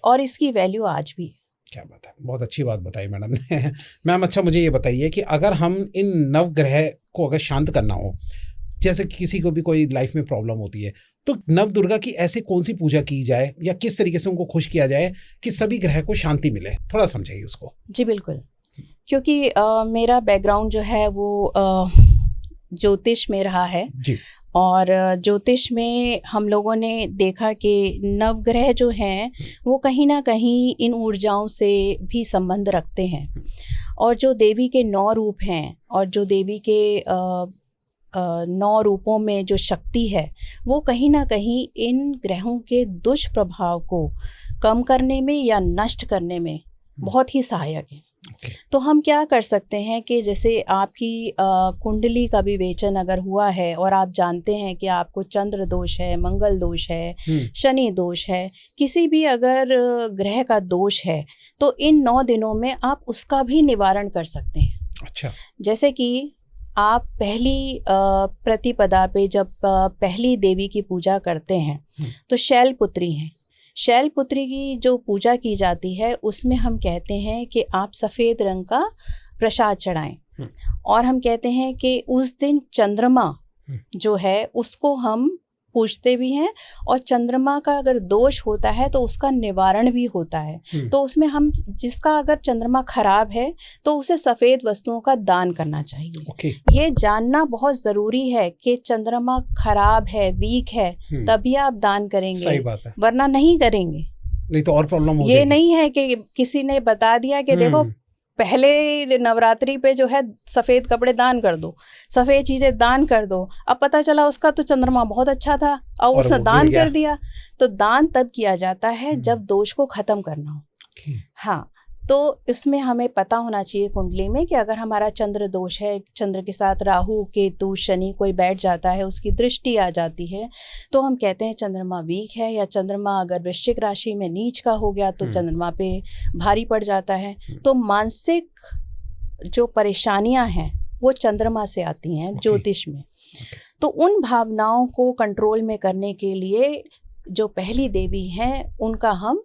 और इसकी वैल्यू आज भी। क्या बात है, बहुत अच्छी बात बताई मैडम ने। मैम अच्छा मुझे ये बताइए कि अगर हम इन नवग्रह को अगर शांत करना हो, जैसे किसी को भी कोई लाइफ में प्रॉब्लम होती है, तो नव दुर्गा की ऐसी कौन सी पूजा की जाए या किस तरीके से उनको खुश किया जाए कि सभी ग्रह को शांति मिले? थोड़ा समझाइए उसको। जी बिल्कुल, क्योंकि मेरा बैकग्राउंड जो है वो ज्योतिष में रहा है जी। और ज्योतिष में हम लोगों ने देखा कि नवग्रह जो हैं वो कहीं ना कहीं इन ऊर्जाओं से भी संबंध रखते हैं। और जो देवी के 9 रूप हैं और जो देवी के 9 रूपों में जो शक्ति है वो कहीं ना कहीं इन ग्रहों के दुष्प्रभाव को कम करने में या नष्ट करने में बहुत ही सहायक है। तो हम क्या कर सकते हैं कि जैसे आपकी कुंडली का विवेचन अगर हुआ है और आप जानते हैं कि आपको चंद्र दोष है, मंगल दोष है, शनि दोष है, किसी भी अगर ग्रह का दोष है, तो इन 9 दिनों में आप उसका भी निवारण कर सकते हैं। अच्छा। जैसे कि आप पहली प्रतिपदा पे जब पहली देवी की पूजा करते हैं तो शैलपुत्री हैं। शैलपुत्री की जो पूजा की जाती है उसमें हम कहते हैं कि आप सफ़ेद रंग का प्रसाद चढ़ाएं और हम कहते हैं कि उस दिन चंद्रमा जो है उसको हम पूजते भी हैं और चंद्रमा का अगर दोष होता है तो उसका निवारण भी होता है। तो उसमें हम जिसका अगर चंद्रमा खराब है तो उसे सफ़ेद वस्तुओं का दान करना चाहिए। ये जानना बहुत ज़रूरी है कि चंद्रमा खराब है, वीक है, तभी आप दान करेंगे। सही बात है। वरना नहीं करेंगे, नहीं तो और प्रॉब्लम हो ये नहीं है कि किसी ने बता दिया कि देखो पहले नवरात्रि पे जो है सफ़ेद कपड़े दान कर दो, सफ़ेद चीज़ें दान कर दो। अब पता चला उसका तो चंद्रमा बहुत अच्छा था और उसने दान कर दिया। तो दान तब किया जाता है जब दोष को ख़त्म करना हो। हाँ, तो इसमें हमें पता होना चाहिए कुंडली में कि अगर हमारा चंद्र दोष है, चंद्र के साथ राहु केतु शनि कोई बैठ जाता है, उसकी दृष्टि आ जाती है, तो हम कहते हैं चंद्रमा वीक है, या चंद्रमा अगर वृश्चिक राशि में नीच का हो गया तो चंद्रमा पे भारी पड़ जाता है। तो मानसिक जो परेशानियां हैं वो चंद्रमा से आती हैं ज्योतिष में। तो उन भावनाओं को कंट्रोल में करने के लिए जो पहली देवी हैं उनका हम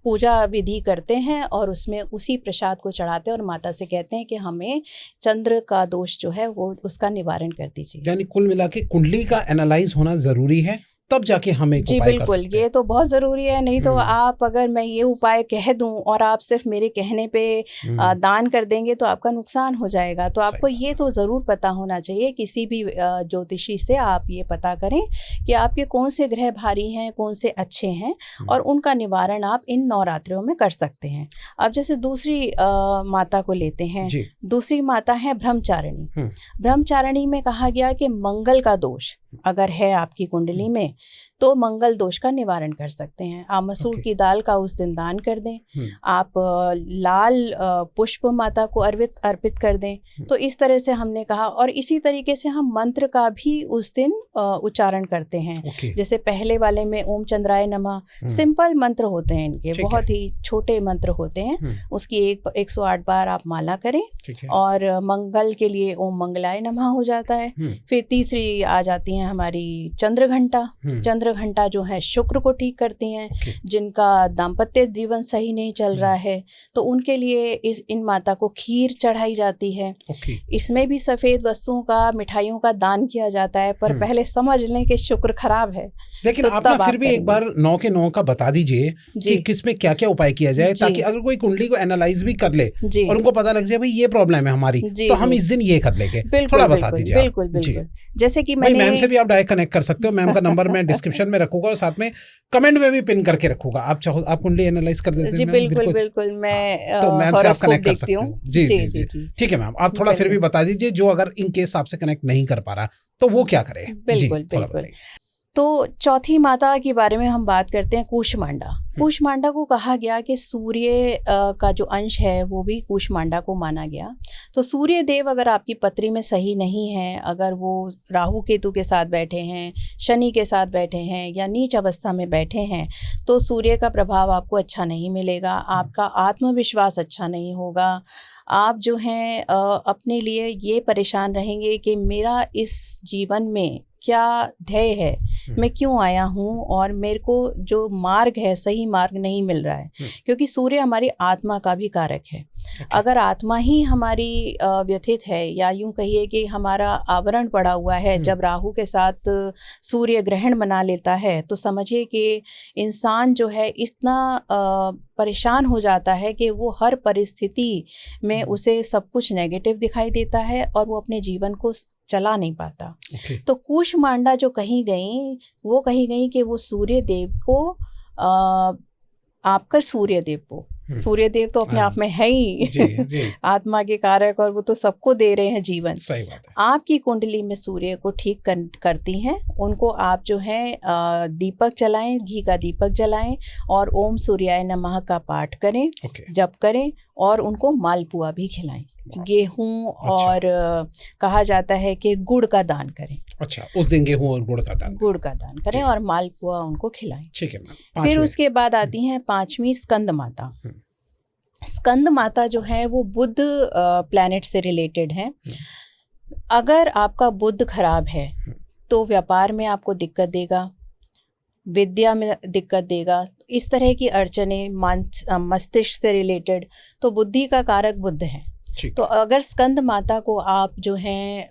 पूजा विधि करते हैं और उसमें उसी प्रसाद को चढ़ाते हैं और माता से कहते हैं कि हमें चंद्र का दोष जो है वो उसका निवारण कर दीजिए। यानी कुल मिला के कुंडली का एनालाइज होना जरूरी है, तब जाके हमें जी बिल्कुल, ये तो बहुत ज़रूरी है। नहीं तो आप अगर मैं ये उपाय कह दूं और आप सिर्फ मेरे कहने पे दान कर देंगे तो आपका नुकसान हो जाएगा। तो आपको ये तो ज़रूर पता होना चाहिए, किसी भी ज्योतिषी से आप ये पता करें कि आपके कौन से ग्रह भारी हैं, कौन से अच्छे हैं, और उनका निवारण आप इन नवरात्रों में कर सकते हैं। अब जैसे दूसरी माता को लेते हैं, दूसरी माता है ब्रह्मचारिणी। ब्रह्मचारिणी में कहा गया कि मंगल का दोष अगर है आपकी कुंडली में तो मंगल दोष का निवारण कर सकते हैं। आप मसूर की दाल का उस दिन दान कर दें, आप लाल पुष्प माता को अर्पित कर दें। तो इस तरह से हमने कहा, और इसी तरीके से हम मंत्र का भी उस दिन उच्चारण करते हैं। जैसे पहले वाले में ओम चंद्राय नमः, सिंपल मंत्र होते हैं इनके, बहुत ही छोटे मंत्र होते हैं। उसकी 108 बार आप माला करें, और मंगल के लिए ओम मंगलाय नमः हो जाता है। फिर तीसरी आ जाती है हमारी चंद्र घंटा। चंद्र घंटा जो है शुक्र को ठीक करती हैं। जिनका दाम्पत्य जीवन सही नहीं चल रहा है तो उनके लिए इन माता को खीर चढ़ाई जाती है। इसमें भी सफेद वस्तुओं का, मिठाइयों का दान किया जाता है, पर पहले समझ लें कि शुक्र खराब है। लेकिन तो आप ना फिर भी एक बार 9 के 9 का बता दीजिए कि किस में क्या क्या उपाय किया जाए, ताकि अगर कोई कुंडली को एनालाइज भी कर ले और उनको पता लग जाए भाई ये प्रॉब्लम है हमारी, तो हम इस दिन ये कर लेंगे। थोड़ा बता दीजिए। बिल्कुल बिल्कुल। जैसे कि मैंने मैम से भी आप डायरेक्ट कनेक्ट कर सकते हो। मैम का नंबर मैं डिस्क्रिप्शन में रखूंगा और साथ में कमेंट में भी पिन करके रखूंगा। आप चाहो आप कुंडली एनालाइज कर देते हैं। जी बिल्कुल बिल्कुल, मैं तो मैम से आप कनेक्ट कर सकते हो। जी जी जी ठीक है मैम, आप थोड़ा फिर भी बता दीजिए जो अगर इन केस आपसे कनेक्ट नहीं कर पा रहा तो वो क्या करे। बिल्कुल बिल्कुल। तो चौथी माता के बारे में हम बात करते हैं, कूष्मांडा। कूष्मांडा को कहा गया कि सूर्य का जो अंश है वो भी कूष्मांडा को माना गया। तो सूर्य देव अगर आपकी पत्री में सही नहीं है, अगर वो राहु केतु के साथ बैठे हैं, शनि के साथ बैठे हैं, या नीच अवस्था में बैठे हैं, तो सूर्य का प्रभाव आपको अच्छा नहीं मिलेगा। आपका आत्मविश्वास अच्छा नहीं होगा। आप जो हैं अपने लिए ये परेशान रहेंगे कि मेरा इस जीवन में क्या ध्येय है, मैं क्यों आया हूँ, और मेरे को जो मार्ग है सही मार्ग नहीं मिल रहा है। क्योंकि सूर्य हमारी आत्मा का भी कारक है। अगर आत्मा ही हमारी व्यथित है, या यूं कहिए कि हमारा आवरण पड़ा हुआ है, जब राहु के साथ सूर्य ग्रहण बना लेता है तो समझिए कि इंसान जो है इतना परेशान हो जाता है कि वो हर परिस्थिति में उसे सब कुछ नेगेटिव दिखाई देता है और वो अपने जीवन को चला नहीं पाता। तो कूष्मांडा जो कही गई, वो कही गई कि वो सूर्य देव को आपका सूर्य देव को, सूर्य देव तो अपने आप में है ही जी। आत्मा के कारक, और वो तो सबको दे रहे हैं जीवन। सही बात है। आपकी कुंडली में सूर्य को ठीक करती हैं। उनको आप जो है दीपक जलाएं, घी का दीपक जलाएं, और ओम सूर्याय नमः का पाठ करें, जप करें, और उनको मालपुआ भी खिलाएं। गेहूं और कहा जाता है कि गुड़ का दान करें। अच्छा, उस दिन गेहूं और गुड़ का दान करें और मालपुआ उनको खिलाएं। ठीक है मैम। फिर उसके बाद आती हैं 5वीं स्कंद माता। स्कंद माता जो है वो बुध प्लैनेट से रिलेटेड है। अगर आपका बुध खराब है तो व्यापार में आपको दिक्कत देगा, विद्या में दिक्कत देगा, इस तरह की अड़चने, मस्तिष्क से रिलेटेड। तो बुद्धि का कारक बुध है। तो अगर स्कंद माता को आप जो हैं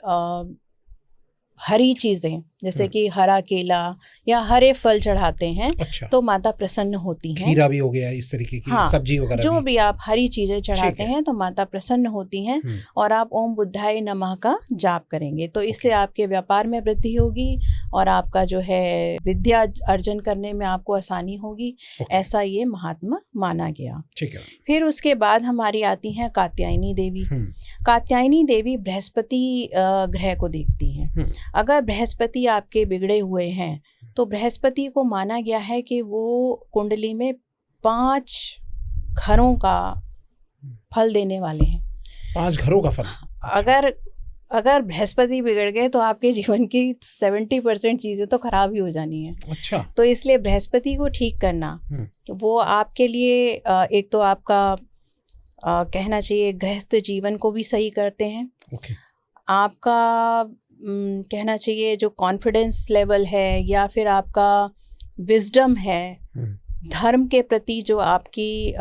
हरी चीज़ें जैसे कि हरा केला या हरे फल चढ़ाते हैं, तो माता प्रसन्न होती हैं। खीरा भी हो गया, इस तरीके की सब्जी वगैरह, जो भी आप हरी चीजें चढ़ाते हैं तो माता प्रसन्न होती हैं। और आप ओम बुद्धाय नमः का जाप करेंगे तो इससे आपके व्यापार में वृद्धि होगी और आपका जो है विद्या अर्जन करने में आपको आसानी होगी। ऐसा ये महात्मा माना गया। फिर उसके बाद हमारी आती हैं कात्यायनी देवी। कात्यायनी देवी बृहस्पति ग्रह को देखती हैं। अगर बृहस्पति आपके बिगड़े हुए हैं तो बृहस्पति को माना गया है कि वो कुंडली में 5 घरों का फल देने वाले हैं। 5 घरों का फल। अगर बृहस्पति बिगड़ गए तो आपके जीवन की 70% चीज़ें तो खराब ही हो जानी है। अच्छा। तो इसलिए बृहस्पति को ठीक करना वो आपके लिए एक तो आपका कहना चाहिए गृहस्थ जीवन को भी सही करते हैं। आपका कहना चाहिए जो कॉन्फिडेंस लेवल है या फिर आपका विजडम है, धर्म के प्रति जो आपकी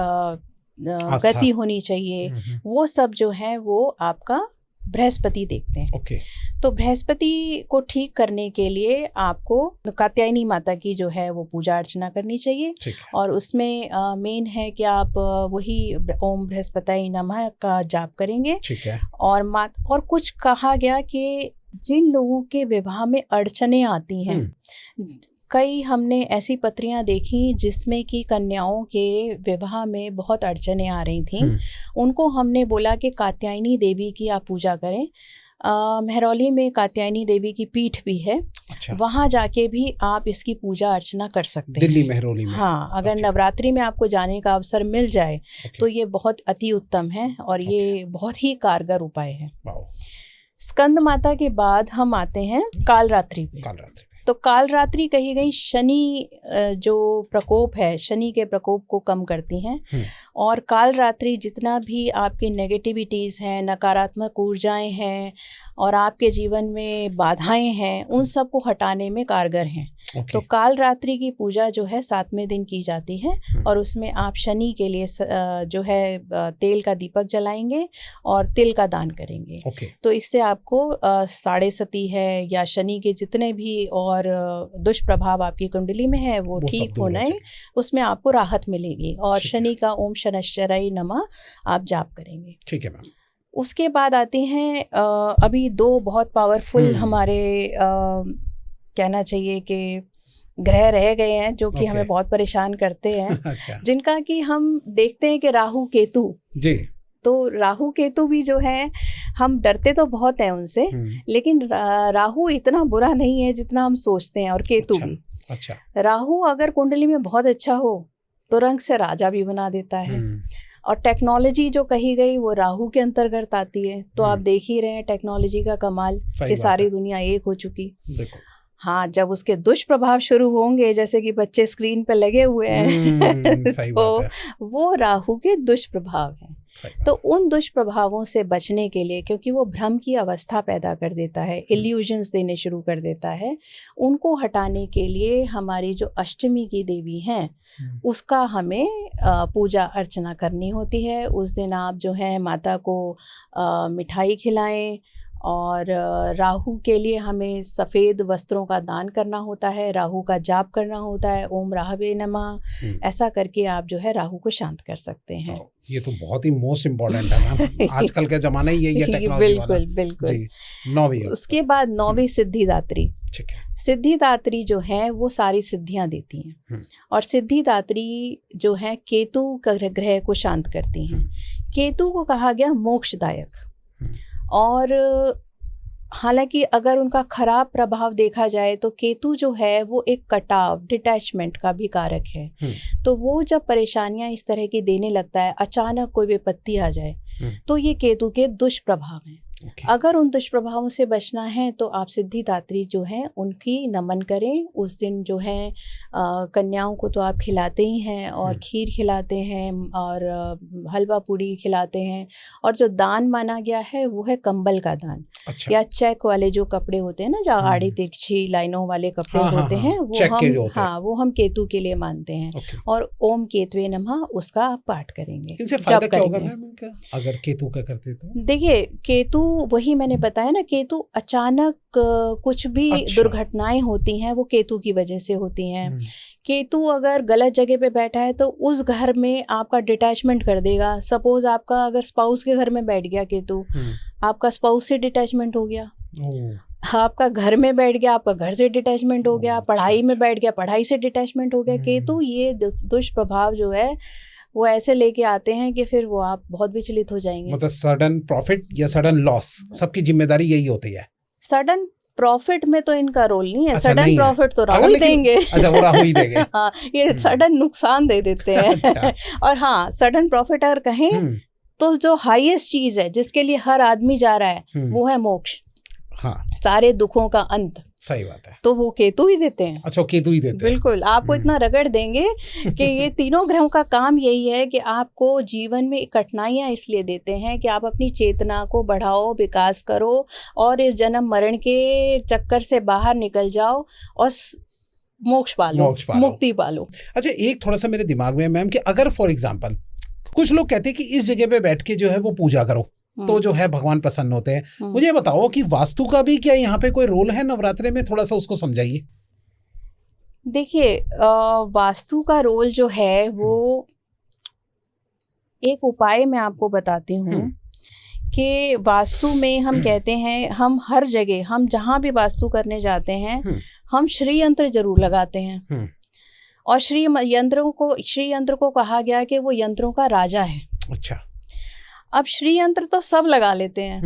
गति होनी चाहिए, वो सब जो है वो आपका बृहस्पति देखते हैं। तो बृहस्पति को ठीक करने के लिए आपको कात्यायनी माता की जो है वो पूजा अर्चना करनी चाहिए। और उसमें मेन है कि आप वही ओम बृहस्पति नमः का जाप करेंगे। ठीक है। और कुछ कहा गया कि जिन लोगों के विवाह में अड़चने आती हैं, कई हमने ऐसी पत्रियां देखी जिसमें कि कन्याओं के विवाह में बहुत अड़चने आ रही थीं। उनको हमने बोला कि कात्यायनी देवी की आप पूजा करें। महरौली में कात्यायनी देवी की पीठ भी है। अच्छा। वहाँ जाके भी आप इसकी पूजा अर्चना कर सकते हैं। दिल्ली महरौली में। हाँ, अगर नवरात्रि में आपको जाने का अवसर मिल जाए तो ये बहुत अति उत्तम है और ये बहुत ही कारगर उपाय है। स्कंद माता के बाद हम आते हैं कालरात्रि पे। तो कालरात्रि कही गई शनि जो प्रकोप है, शनि के प्रकोप को कम करती हैं। और कालरात्रि जितना भी आपकी नेगेटिविटीज़ हैं, नकारात्मक ऊर्जाएं हैं और आपके जीवन में बाधाएं हैं, उन सब को हटाने में कारगर हैं। तो कालरात्रि की पूजा जो है 7वें दिन की जाती है और उसमें आप शनि के लिए जो है तेल का दीपक जलाएंगे और तिल का दान करेंगे। तो इससे आपको साढ़े सती है या शनि के जितने भी और दुष्प्रभाव आपकी कुंडली में है वो ठीक होना है, उसमें आपको राहत मिलेगी। और शनि का ओम शनश्चराय नमः आप जाप करेंगे। ठीक है मैम। उसके बाद आते हैं अभी 2 बहुत पावरफुल हमारे कहना चाहिए कि ग्रह रह गए हैं जो कि हमें बहुत परेशान करते हैं। अच्छा। जिनका कि हम देखते हैं कि राहु केतु जी। तो राहु केतु भी जो है हम डरते तो बहुत हैं उनसे, लेकिन राहु इतना बुरा नहीं है जितना हम सोचते हैं। और केतु भी। अच्छा। राहु अगर कुंडली में बहुत अच्छा हो तो रंग से राजा भी बना देता है। और टेक्नोलॉजी जो कही गई वो राहु के अंतर्गत आती है। तो आप देख ही रहे हैं टेक्नोलॉजी का कमाल कि सारी दुनिया एक हो चुकी। हाँ, जब उसके दुष्प्रभाव शुरू होंगे, जैसे कि बच्चे स्क्रीन पे लगे हुए हैं तो वो राहु के दुष्प्रभाव हैं। तो उन दुष्प्रभावों से बचने के लिए, क्योंकि वो भ्रम की अवस्था पैदा कर देता है, इल्यूजन्स देने शुरू कर देता है, उनको हटाने के लिए हमारी जो अष्टमी की देवी हैं उसका हमें पूजा अर्चना करनी होती है। उस दिन आप जो है माता को मिठाई खिलाएं और राहु के लिए हमें सफ़ेद वस्त्रों का दान करना होता है, राहु का जाप करना होता है, ओम राहवे नमः। ऐसा करके आप जो है राहु को शांत कर सकते हैं। ये तो बहुत ही मोस्ट इम्पोर्टेंट है मैम। आजकल का जमाना ही यही है टेक्नोलॉजी वाला। बिल्कुल। 9वीं। उसके बाद 9वीं सिद्धिदात्री। सिद्धिदात्री जो है वो सारी सिद्धियां देती हैं और सिद्धिदात्री जो है केतु का ग्रह को शांत करती हैं। केतु को कहा गया मोक्षदायक। और हालांकि अगर उनका खराब प्रभाव देखा जाए तो केतु जो है वो एक कटाव, डिटैचमेंट का भी कारक है। तो वो जब परेशानियां इस तरह की देने लगता है, अचानक कोई विपत्ति आ जाए, तो ये केतु के दुष्प्रभाव हैं। अगर उन दुष्प्रभावों से बचना है तो आप सिद्धिदात्री जो हैं उनकी नमन करें। उस दिन जो है कन्याओं को तो आप खिलाते ही हैं और खीर खिलाते हैं और हलवा पूड़ी खिलाते हैं। और जो दान माना गया है वो है कंबल का दान। अच्छा। या चेक वाले जो कपड़े होते हैं ना, जो आड़ी तिरछी लाइनों वाले कपड़े होते हैं, वो हम केतु के लिए मानते हैं। और ओम केतवे नमः उसका आप पाठ करेंगे। इनसे फायदा क्या होगा मैम इनका अगर केतु का करते तो? देखिए, केतु वही मैंने बताया ना, केतु अचानक कुछ भी दुर्घटनाएं होती हैं वो केतु की वजह से होती हैं। केतु अगर गलत जगह पे बैठा है तो उस घर में आपका डिटैचमेंट कर देगा। सपोज आपका अगर स्पाउस के घर में बैठ गया केतु, आपका स्पाउस से डिटैचमेंट हो गया। आपका घर में बैठ गया, आपका घर से डिटैचमेंट हो गया। पढ़ाई में बैठ गया, पढ़ाई से डिटैचमेंट हो गया। केतु ये दुष्प्रभाव जो है वो ऐसे लेके आते हैं कि फिर वो आप बहुत विचलित हो जाएंगे। मतलब सडन प्रॉफिट या सडन लॉस, सबकी जिम्मेदारी यही होती है। सडन प्रॉफिट में तो इनका रोल नहीं है। अच्छा, सडन नहीं है। प्रॉफिट तो अगर राहुल लेकिन- देंगे। अच्छा, वो राहुल ही देंगे। हाँ, ये सडन नुकसान दे देते हैं। अच्छा। और हाँ, सडन प्रॉफिट अगर कहें हम्म, तो जो हाईएस्ट चीज है जिसके लिए हर आदमी जा रहा है वो है मोक्ष, हाँ सारे दुखों का अंत। सही बात है। तो वो केतु ही देते हैं। अच्छा, केतु ही देते हैं। बिल्कुल, आपको इतना रगड़ देंगे कि ये तीनों ग्रहों का काम यही है कि आपको जीवन में कठिनाइयां इसलिए देते हैं कि आप अपनी चेतना को बढ़ाओ, विकास करो और इस जन्म मरण के चक्कर से बाहर निकल जाओ और मोक्ष पालो, मुक्ति पालो। अच्छा, एक थोड़ा सा मेरे दिमाग में मैम कि अगर फॉर एग्जांपल कुछ लोग कहते हैं कि इस जगह पे बैठ के जो है वो पूजा करो तो जो है भगवान प्रसन्न होते हैं। मुझे बताओ कि वास्तु का भी क्या यहाँ पे कोई रोल है नवरात्रे में? थोड़ा सा उसको समझाइए। देखिए, वास्तु का रोल जो है वो एक उपाय मैं आपको बताती हूँ कि वास्तु में हम कहते हैं, हम हर जगह, हम जहाँ भी वास्तु करने जाते हैं हम श्री यंत्र जरूर लगाते हैं। और श्री यंत्र को कहा गया कि वो यंत्रों का राजा है। अच्छा। अब श्री यंत्र तो सब लगा लेते हैं।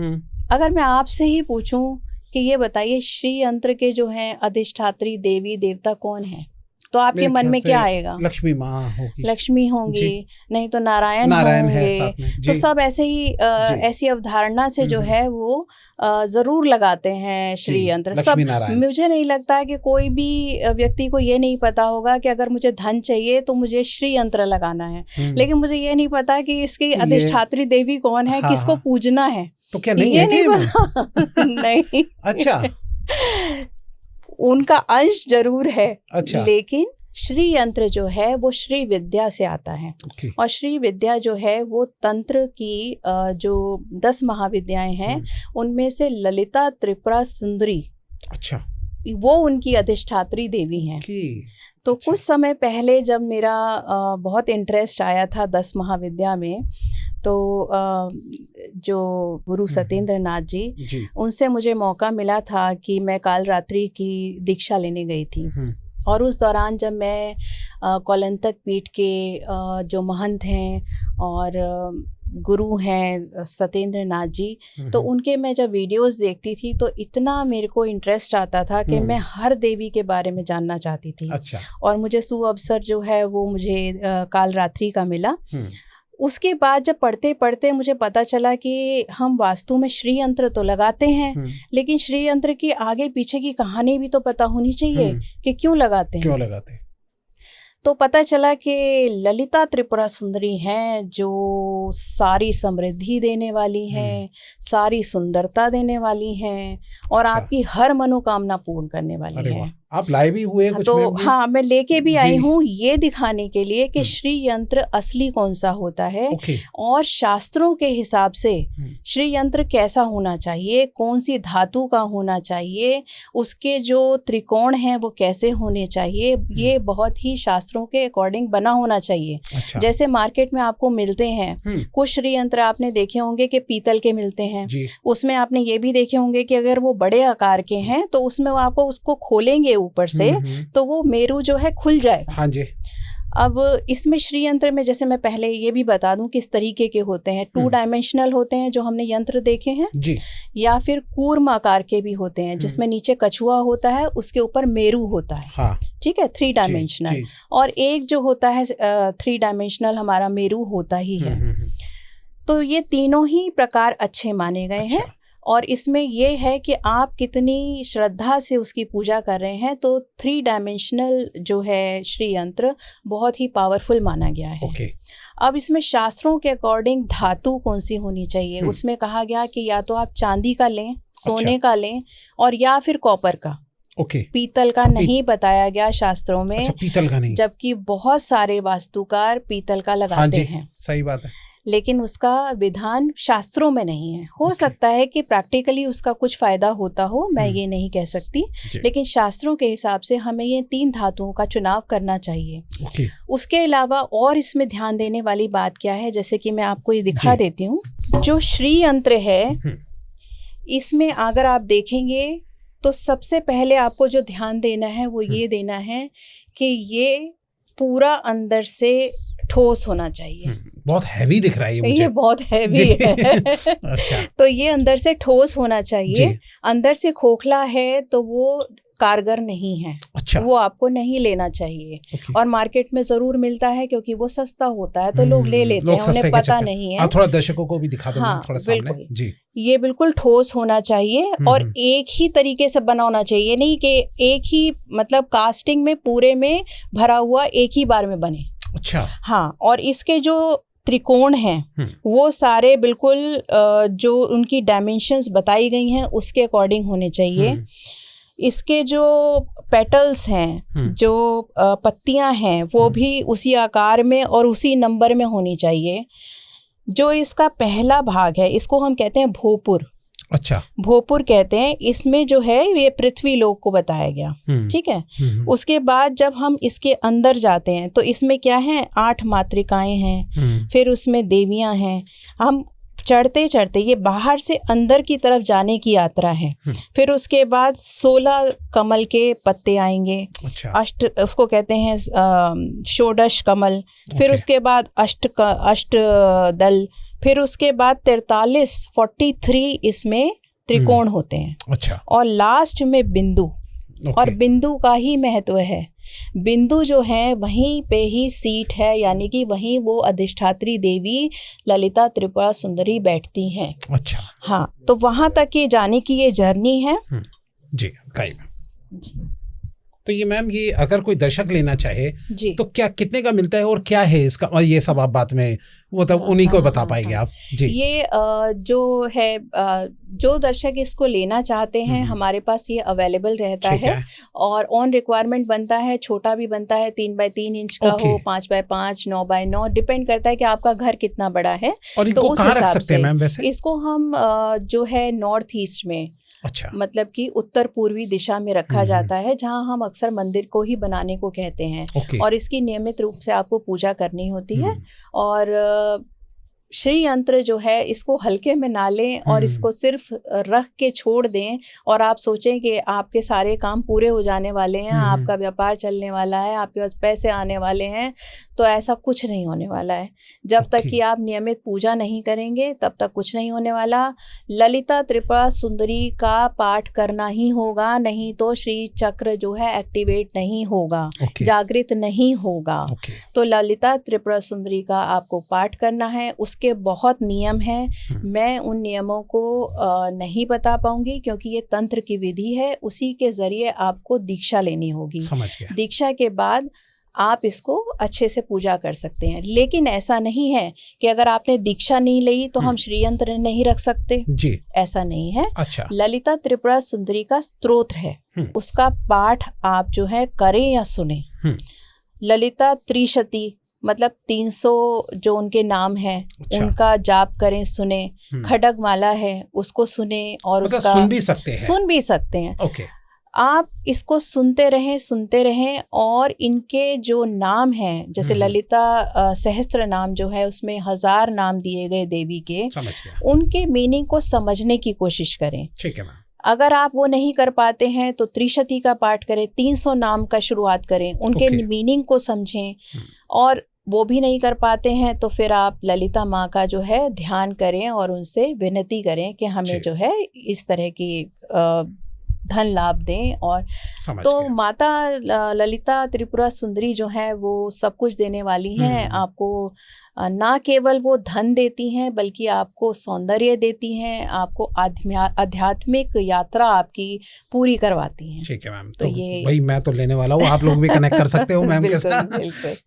अगर मैं आपसे ही पूछूं कि ये बताइए श्री यंत्र के जो हैं अधिष्ठात्री देवी देवता कौन है, तो आपके मन में क्या आएगा? लक्ष्मी माँ होगी, लक्ष्मी होंगी, नहीं तो नारायण होंगे। तो सब ऐसे ही ऐसी अवधारणा से जो है वो जरूर लगाते हैं श्री यंत्र सब। मुझे नहीं लगता कि कोई भी व्यक्ति को ये नहीं पता होगा कि अगर मुझे धन चाहिए तो मुझे श्री यंत्र लगाना है। लेकिन मुझे ये नहीं पता कि इसकी अधिष्ठात्री देवी कौन है, किसको पूजना है। तो क्या नहीं है? नहीं पता। नहीं। अच्छा, उनका अंश जरूर है। अच्छा। लेकिन श्री यंत्र जो है वो श्री विद्या से आता है। और श्री विद्या जो है वो तंत्र की जो 10 महाविद्याएं हैं उनमें से ललिता त्रिपुरा सुंदरी, अच्छा, वो उनकी अधिष्ठात्री देवी हैं। तो कुछ समय पहले जब मेरा बहुत इंटरेस्ट आया था 10 महाविद्या में, तो जो गुरु सत्येंद्र नाथ जी, उनसे मुझे मौका मिला था कि मैं कालरात्रि की दीक्षा लेने गई थी। और उस दौरान जब मैं कौलंतक पीठ के जो महंत हैं और गुरु हैं सत्येंद्र नाथ जी, तो उनके मैं जब वीडियोस देखती थी तो इतना मेरे को इंटरेस्ट आता था कि मैं हर देवी के बारे में जानना चाहती थी। अच्छा। और मुझे सुअवसर जो है वो मुझे कालरात्रि का मिला। उसके बाद जब पढ़ते पढ़ते मुझे पता चला कि हम वास्तु में श्री यंत्र तो लगाते हैं, लेकिन श्री यंत्र की आगे पीछे की कहानी भी तो पता होनी चाहिए कि क्यों लगाते हैं। तो पता चला कि ललिता त्रिपुरा सुंदरी हैं जो सारी समृद्धि देने वाली हैं, सारी सुंदरता देने वाली हैं और अच्छा। आपकी हर मनोकामना पूर्ण करने वाली हैं। आप लाए भी हुए कुछ? तो हाँ, मैं लेके भी आई हूँ ये दिखाने के लिए कि श्री यंत्र असली कौन सा होता है और शास्त्रों के हिसाब से श्री यंत्र कैसा होना चाहिए, कौन सी धातु का होना चाहिए, उसके जो त्रिकोण हैं वो कैसे होने चाहिए, ये बहुत ही शास्त्रों के अकॉर्डिंग बना होना चाहिए। अच्छा। जैसे मार्केट में आपको मिलते हैं कुछ श्री यंत्र, आपने देखे होंगे कि पीतल के मिलते हैं, उसमें आपने ये भी देखे होंगे कि अगर वो बड़े आकार के हैं तो उसमें आपको उसको खोलेंगे ऊपर से तो वो मेरू जो है खुल जाएगा। हाँ जी। अब इसमें श्री यंत्र में जैसे मैं पहले ये भी बता दूं किस तरीके के होते हैं। 2 डायमेंशनल होते हैं जो हमने यंत्र देखे हैं जी, या फिर कूर्म आकार के भी होते हैं जिसमें नीचे कछुआ होता है, उसके ऊपर मेरू होता है। हाँ। ठीक है, 3 डायमेंशनल। और एक जो होता है 3 डायमेंशनल हमारा मेरू होता ही है। तो ये तीनों ही प्रकार अच्छे माने गए हैं। और इसमें ये है कि आप कितनी श्रद्धा से उसकी पूजा कर रहे हैं। तो 3 डायमेंशनल जो है श्री यंत्र बहुत ही पावरफुल माना गया है। अब इसमें शास्त्रों के अकॉर्डिंग धातु कौन सी होनी चाहिए, उसमें कहा गया कि या तो आप चांदी का लें, सोने का लें, और या फिर कॉपर का। पीतल का नहीं बताया गया शास्त्रों में। अच्छा, पीतल का नहीं, जबकि बहुत सारे वास्तुकार पीतल का लगाते हैं। सही बात है, लेकिन उसका विधान शास्त्रों में नहीं है। हो सकता है कि प्रैक्टिकली उसका कुछ फायदा होता हो, मैं ये नहीं कह सकती, लेकिन शास्त्रों के हिसाब से हमें ये 3 धातुओं का चुनाव करना चाहिए। उसके अलावा और इसमें ध्यान देने वाली बात क्या है, जैसे कि मैं आपको ये दिखा देती हूँ। जो श्री यंत्र है इसमें अगर आप देखेंगे तो सबसे पहले आपको जो ध्यान देना है वो ये देना है कि ये पूरा अंदर से ठोस होना चाहिए। बहुत हैवी दिख रहा है ये मुझे। ये बहुत हैवी है। अच्छा। तो ये अंदर से ठोस होना चाहिए, जी। अंदर से खोखला है तो वो कारगर नहीं है। अच्छा। वो आपको नहीं लेना चाहिए। ओके। और मार्केट में जरूर मिलता है क्योंकि वो सस्ता होता है तो लोग ले लेते हैं, उन्हें पता नहीं है। थोड़ा दर्शकों को भी दिखा दो हाँ, थोड़ा सामने। बिल्कुल। जी। ये बिल्कुल ठोस होना चाहिए और एक ही तरीके से बना होना चाहिए, नहीं कि एक ही मतलब कास्टिंग में पूरे में भरा हुआ एक ही बार में बने। अच्छा। हाँ, और इसके जो त्रिकोण हैं वो सारे बिल्कुल जो उनकी डायमेंशंस बताई गई हैं उसके अकॉर्डिंग होने चाहिए। इसके जो पेटल्स हैं, जो पत्तियां हैं, वो भी उसी आकार में और उसी नंबर में होनी चाहिए। जो इसका पहला भाग है इसको हम कहते हैं भोपुर। अच्छा। भोपुर कहते हैं। इसमें जो है ये पृथ्वी लोक को बताया गया, ठीक है। उसके बाद जब हम इसके अंदर जाते हैं तो इसमें क्या है, 8 मातृकाएं हैं, फिर उसमें देवियां हैं। हम चढ़ते चढ़ते ये बाहर से अंदर की तरफ जाने की यात्रा है। फिर उसके बाद 16 कमल के पत्ते आएंगे। अच्छा। अष्ट, उसको कहते हैं षोडश कमल। फिर उसके बाद अष्ट दल। फिर उसके बाद 43 इसमें त्रिकोण होते हैं। अच्छा। और लास्ट में बिंदु। और बिंदु का ही महत्व है। बिंदु जो है वहीं पे ही सीट है, यानी कि वहीं वो अधिष्ठात्री देवी ललिता त्रिपुरा सुंदरी बैठती हैं। अच्छा। हाँ, तो वहां तक ये जाने की ये जर्नी है। जी। तो ये मैम, ये अगर कोई दर्शक लेना चाहे जी, तो क्या कितने का मिलता है और क्या है इसका, और ये सब आप बात में मतलब उन्हीं को बता पाएंगे आप। जी। ये जो है जो दर्शक इसको लेना चाहते हैं हमारे पास ये अवेलेबल रहता है। और ऑन रिक्वायरमेंट बनता है, छोटा भी बनता है, 3x3 इंच का हो, 5x5, 9x9, डिपेंड करता है कि आपका घर कितना बड़ा है। और इनको कहाँ रख सकते हैं मैम वैसे? इसको हम जो है नॉर्थ ईस्ट में, अच्छा, मतलब कि उत्तर पूर्वी दिशा में रखा जाता है, जहां हम अक्सर मंदिर को ही बनाने को कहते हैं। और इसकी नियमित रूप से आपको पूजा करनी होती है। और श्री यंत्र जो है इसको हल्के में ना लें और इसको सिर्फ रख के छोड़ दें और आप सोचें कि आपके सारे काम पूरे हो जाने वाले हैं, आपका व्यापार चलने वाला है, आपके पास पैसे आने वाले हैं, तो ऐसा कुछ नहीं होने वाला है। जब तक कि आप नियमित पूजा नहीं करेंगे तब तक कुछ नहीं होने वाला। ललिता त्रिपुरा सुंदरी का पाठ करना ही होगा, नहीं तो श्री चक्र जो है एक्टिवेट नहीं होगा, जागृत नहीं होगा। तो ललिता त्रिपुरा सुंदरी का आपको पाठ करना है। उसके बहुत नियम हैं, मैं उन नियमों को नहीं बता पाऊंगी क्योंकि ये तंत्र की विधि है। उसी के जरिए आपको दीक्षा लेनी होगी। समझ गया। दीक्षा के बाद आप इसको अच्छे से पूजा कर सकते हैं। लेकिन ऐसा नहीं है कि अगर आपने दीक्षा नहीं ली तो हम श्री यंत्र नहीं रख सकते जी, ऐसा नहीं है। अच्छा। ललिता त्रिपुरा सुंदरी का स्तोत्र है, उसका पाठ आप जो है करें या सुने। ललिता त्रिशती मतलब 300 जो उनके नाम हैं, अच्छा, उनका जाप करें, सुने। खड्ग माला है उसको सुने और मतलब उसका सुन भी सकते हैं। ओके। आप इसको सुनते रहें और इनके जो नाम हैं, जैसे ललिता सहस्त्र नाम जो है उसमें 1000 नाम दिए गए देवी के, उनके मीनिंग को समझने की कोशिश करें। ठीक है मैम। अगर आप वो नहीं कर पाते हैं तो त्रिशती का पाठ करें, 300 नाम का शुरुआत करें, उनके मीनिंग को समझें। और वो भी नहीं कर पाते हैं तो फिर आप ललिता माँ का जो है ध्यान करें और उनसे विनती करें कि हमें जो है इस तरह की धन लाभ दें। और तो माता ललिता त्रिपुरा सुंदरी जो है वो सब कुछ देने वाली हैं आपको। ना केवल वो धन देती हैं बल्कि आपको सौंदर्य देती हैं, आपको आध्यात्मिक यात्रा आपकी पूरी करवाती हैं। ठीक है मैम। तो ये भाई मैं तो लेने वाला हूँ, आप लोग भी कनेक्ट कर सकते हो मैम के साथ।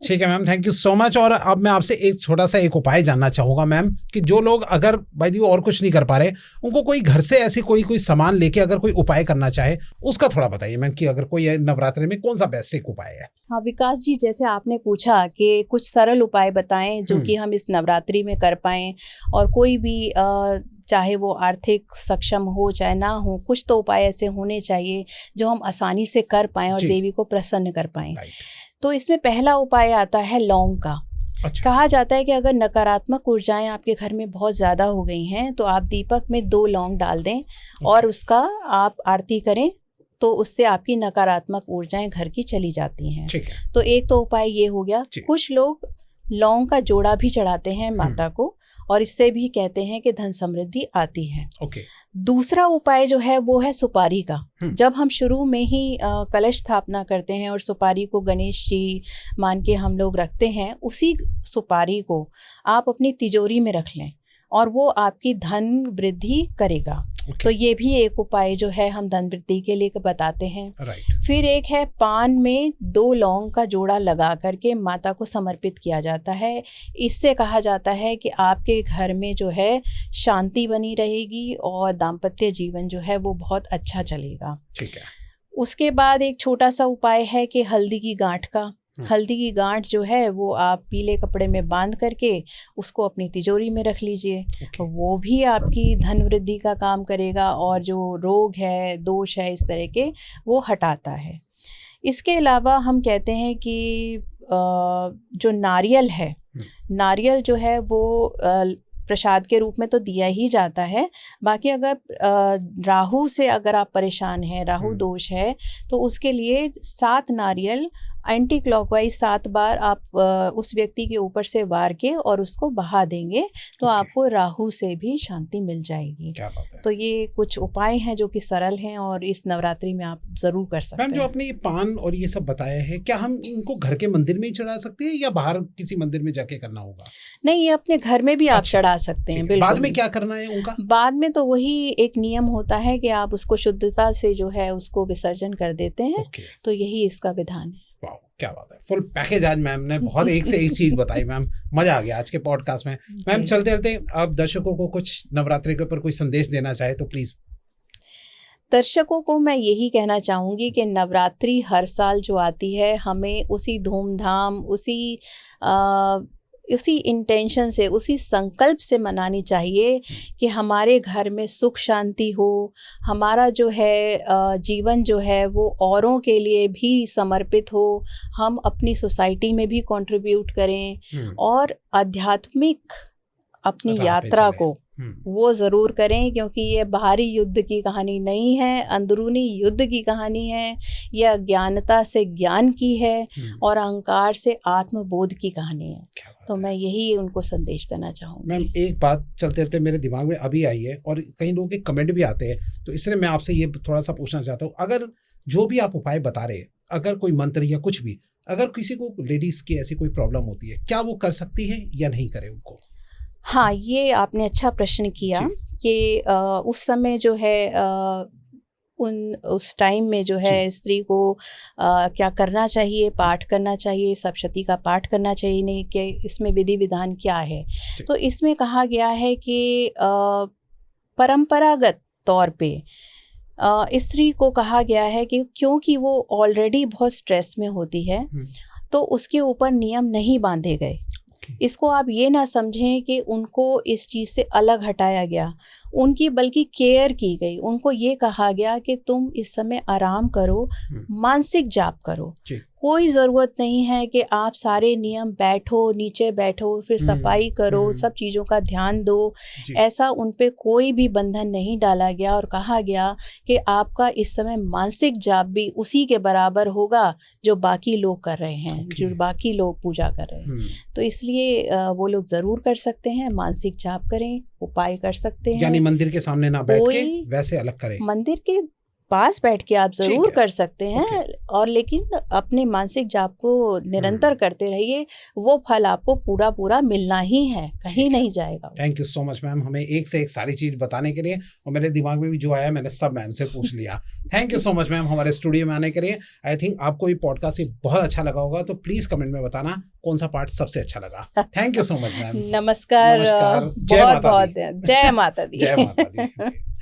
ठीक है ma'am, thank you so much. और अब मैं आपसे एक छोटा सा एक उपाय जानना चाहूँगा मैम, कि जो लोग अगर भाई जी और कुछ नहीं कर पा रहे, उनको कोई घर से ऐसी कोई सामान लेके अगर कोई उपाय करना चाहे उसका थोड़ा बताइए मैम, कि अगर कोई नवरात्रि में कौन सा बेस्ट एक उपाय है। हाँ विकास जी, जैसे आपने पूछा कि कुछ सरल उपाय बताएं जो कि हम इस नवरात्रि में कर पाएं, और कोई भी चाहे वो आर्थिक सक्षम हो चाहे ना हो, कुछ तो उपाय ऐसे होने चाहिए जो हम आसानी से कर पाएं और देवी को प्रसन्न कर पाएं। तो इसमें पहला उपाय आता है लौंग का। अच्छा। कहा जाता है कि अगर नकारात्मक ऊर्जाएं आपके घर में बहुत ज़्यादा हो गई हैं तो आप दीपक में 2 लौंग डाल दें और उसका आप आरती करें, तो उससे आपकी नकारात्मक ऊर्जाएं घर की चली जाती हैं। तो एक तो उपाय ये हो गया। कुछ लोग लौंग का जोड़ा भी चढ़ाते हैं माता को, और इससे भी कहते हैं कि धन समृद्धि आती है। ओके। दूसरा उपाय जो है वो है सुपारी का। जब हम शुरू में ही कलश स्थापना करते हैं और सुपारी को गणेश जी मान के हम लोग रखते हैं, उसी सुपारी को आप अपनी तिजोरी में रख लें और वो आपकी धन वृद्धि करेगा। तो ये भी एक उपाय जो है हम धन वृद्धि के लिए बताते हैं। फिर एक है पान में 2 लौंग का जोड़ा लगा करके माता को समर्पित किया जाता है। इससे कहा जाता है कि आपके घर में जो है शांति बनी रहेगी और दाम्पत्य जीवन जो है वो बहुत अच्छा चलेगा। ठीक है। उसके बाद एक छोटा सा उपाय है कि हल्दी की गांठ का। हल्दी की गांठ जो है वो आप पीले कपड़े में बांध करके उसको अपनी तिजोरी में रख लीजिए। वो भी आपकी धन वृद्धि का काम करेगा और जो रोग है, दोष है, इस तरह के वो हटाता है। इसके अलावा हम कहते हैं कि जो नारियल है, नारियल जो है वो प्रसाद के रूप में तो दिया ही जाता है। बाकी अगर राहु से अगर आप परेशान हैं, राहु दोष है, तो उसके लिए 7 नारियल एंटी क्लॉकवाइज 7 बार आप उस व्यक्ति के ऊपर से वार के और उसको बहा देंगे तो आपको राहु से भी शांति मिल जाएगी। क्या बात है। तो ये कुछ उपाय हैं जो कि सरल हैं और इस नवरात्रि में आप जरूर कर सकते हैं। मैम, जो आपने ये पान और ये सब बताया है, क्या हम इनको घर के मंदिर में ही चढ़ा सकते हैं या बाहर किसी मंदिर में जाके करना होगा? नहीं, ये अपने घर में भी आप चढ़ा सकते हैं। बिल्कुल। बाद में क्या करना है उनका? बाद में तो वही एक नियम होता है कि आप उसको शुद्धता से जो है उसको विसर्जन कर देते हैं। तो यही इसका विधान है। क्या बात है, फुल पैकेज आज मैम ने बहुत एक से एक चीज बताई। मैम, मजा आ गया आज के पॉडकास्ट में। मैम, चलते चलते आप दर्शकों को कुछ नवरात्रि के ऊपर कोई संदेश देना चाहे तो प्लीज। दर्शकों को मैं यही कहना चाहूँगी कि नवरात्रि हर साल जो आती है हमें उसी धूमधाम, उसी इंटेंशन से, उसी संकल्प से मनानी चाहिए कि हमारे घर में सुख शांति हो, हमारा जो है जीवन जो है वो औरों के लिए भी समर्पित हो, हम अपनी सोसाइटी में भी कंट्रीब्यूट करें और आध्यात्मिक अपनी यात्रा को वो ज़रूर करें, क्योंकि ये बाहरी युद्ध की कहानी नहीं है, अंदरूनी युद्ध की कहानी है। यह अज्ञानता से ज्ञान की है और अहंकार से आत्मबोध की कहानी है। तो मैं यही उनको संदेश देना चाहूँगी। मैम, एक बात चलते चलते मेरे दिमाग में अभी आई है और कई लोगों के कमेंट भी आते हैं, तो इसलिए मैं आपसे ये थोड़ा सा पूछना चाहता हूँ, अगर जो भी आप उपाय बता रहे हैं, अगर कोई मंत्र या कुछ भी, अगर किसी को लेडीज़ की ऐसी कोई प्रॉब्लम होती है, क्या वो कर सकती है या नहीं करे उनको? हाँ, ये आपने अच्छा प्रश्न किया कि उस समय जो है उस टाइम में जो है स्त्री को क्या करना चाहिए, पाठ करना चाहिए, सप्तशती का पाठ करना चाहिए, नहीं कि इसमें विधि विधान क्या है। तो इसमें कहा गया है कि परंपरागत तौर पे स्त्री को कहा गया है कि क्योंकि वो ऑलरेडी बहुत स्ट्रेस में होती है तो उसके ऊपर नियम नहीं बांधे गए। इसको आप ये ना समझें कि उनको इस चीज़ से अलग हटाया गया, उनकी बल्कि केयर की गई। उनको ये कहा गया कि तुम इस समय आराम करो, मानसिक जाप करो। कोई ज़रूरत नहीं है कि आप सारे नियम बैठो, नीचे बैठो, फिर सफाई करो, सब चीज़ों का ध्यान दो। ऐसा उन पे कोई भी बंधन नहीं डाला गया और कहा गया कि आपका इस समय मानसिक जाप भी उसी के बराबर होगा जो बाकी लोग कर रहे हैं, जो बाकी लोग पूजा कर रहे हैं। तो इसलिए वो लोग ज़रूर कर सकते हैं, मानसिक जाप करें, उपाय कर सकते हैं। यानी मंदिर के सामने ना बैठ के वैसे अलग करें, मंदिर के पास बैठ के आप जरूर कर सकते हैं और लेकिन अपने मानसिक जाप को निरंतर करते रहिए, वो फल आपको पूरा पूरा मिलना ही है, कहीं नहीं जाएगा। Thank you so much ma'am, हमें एक से एक सारी चीज बताने के लिए, और मेरे दिमाग में भी जो आया मैंने सब मैम से पूछ लिया। Thank you so much ma'am हमारे स्टूडियो में आने के लिए। आई थिंक आपको ये पॉडकास्ट बहुत अच्छा लगा होगा, तो प्लीज कमेंट में बताना कौन सा पार्ट सबसे अच्छा लगा। Thank you so much ma'am. नमस्कार, बहुत बहुत जय माता दी। जय माता दी।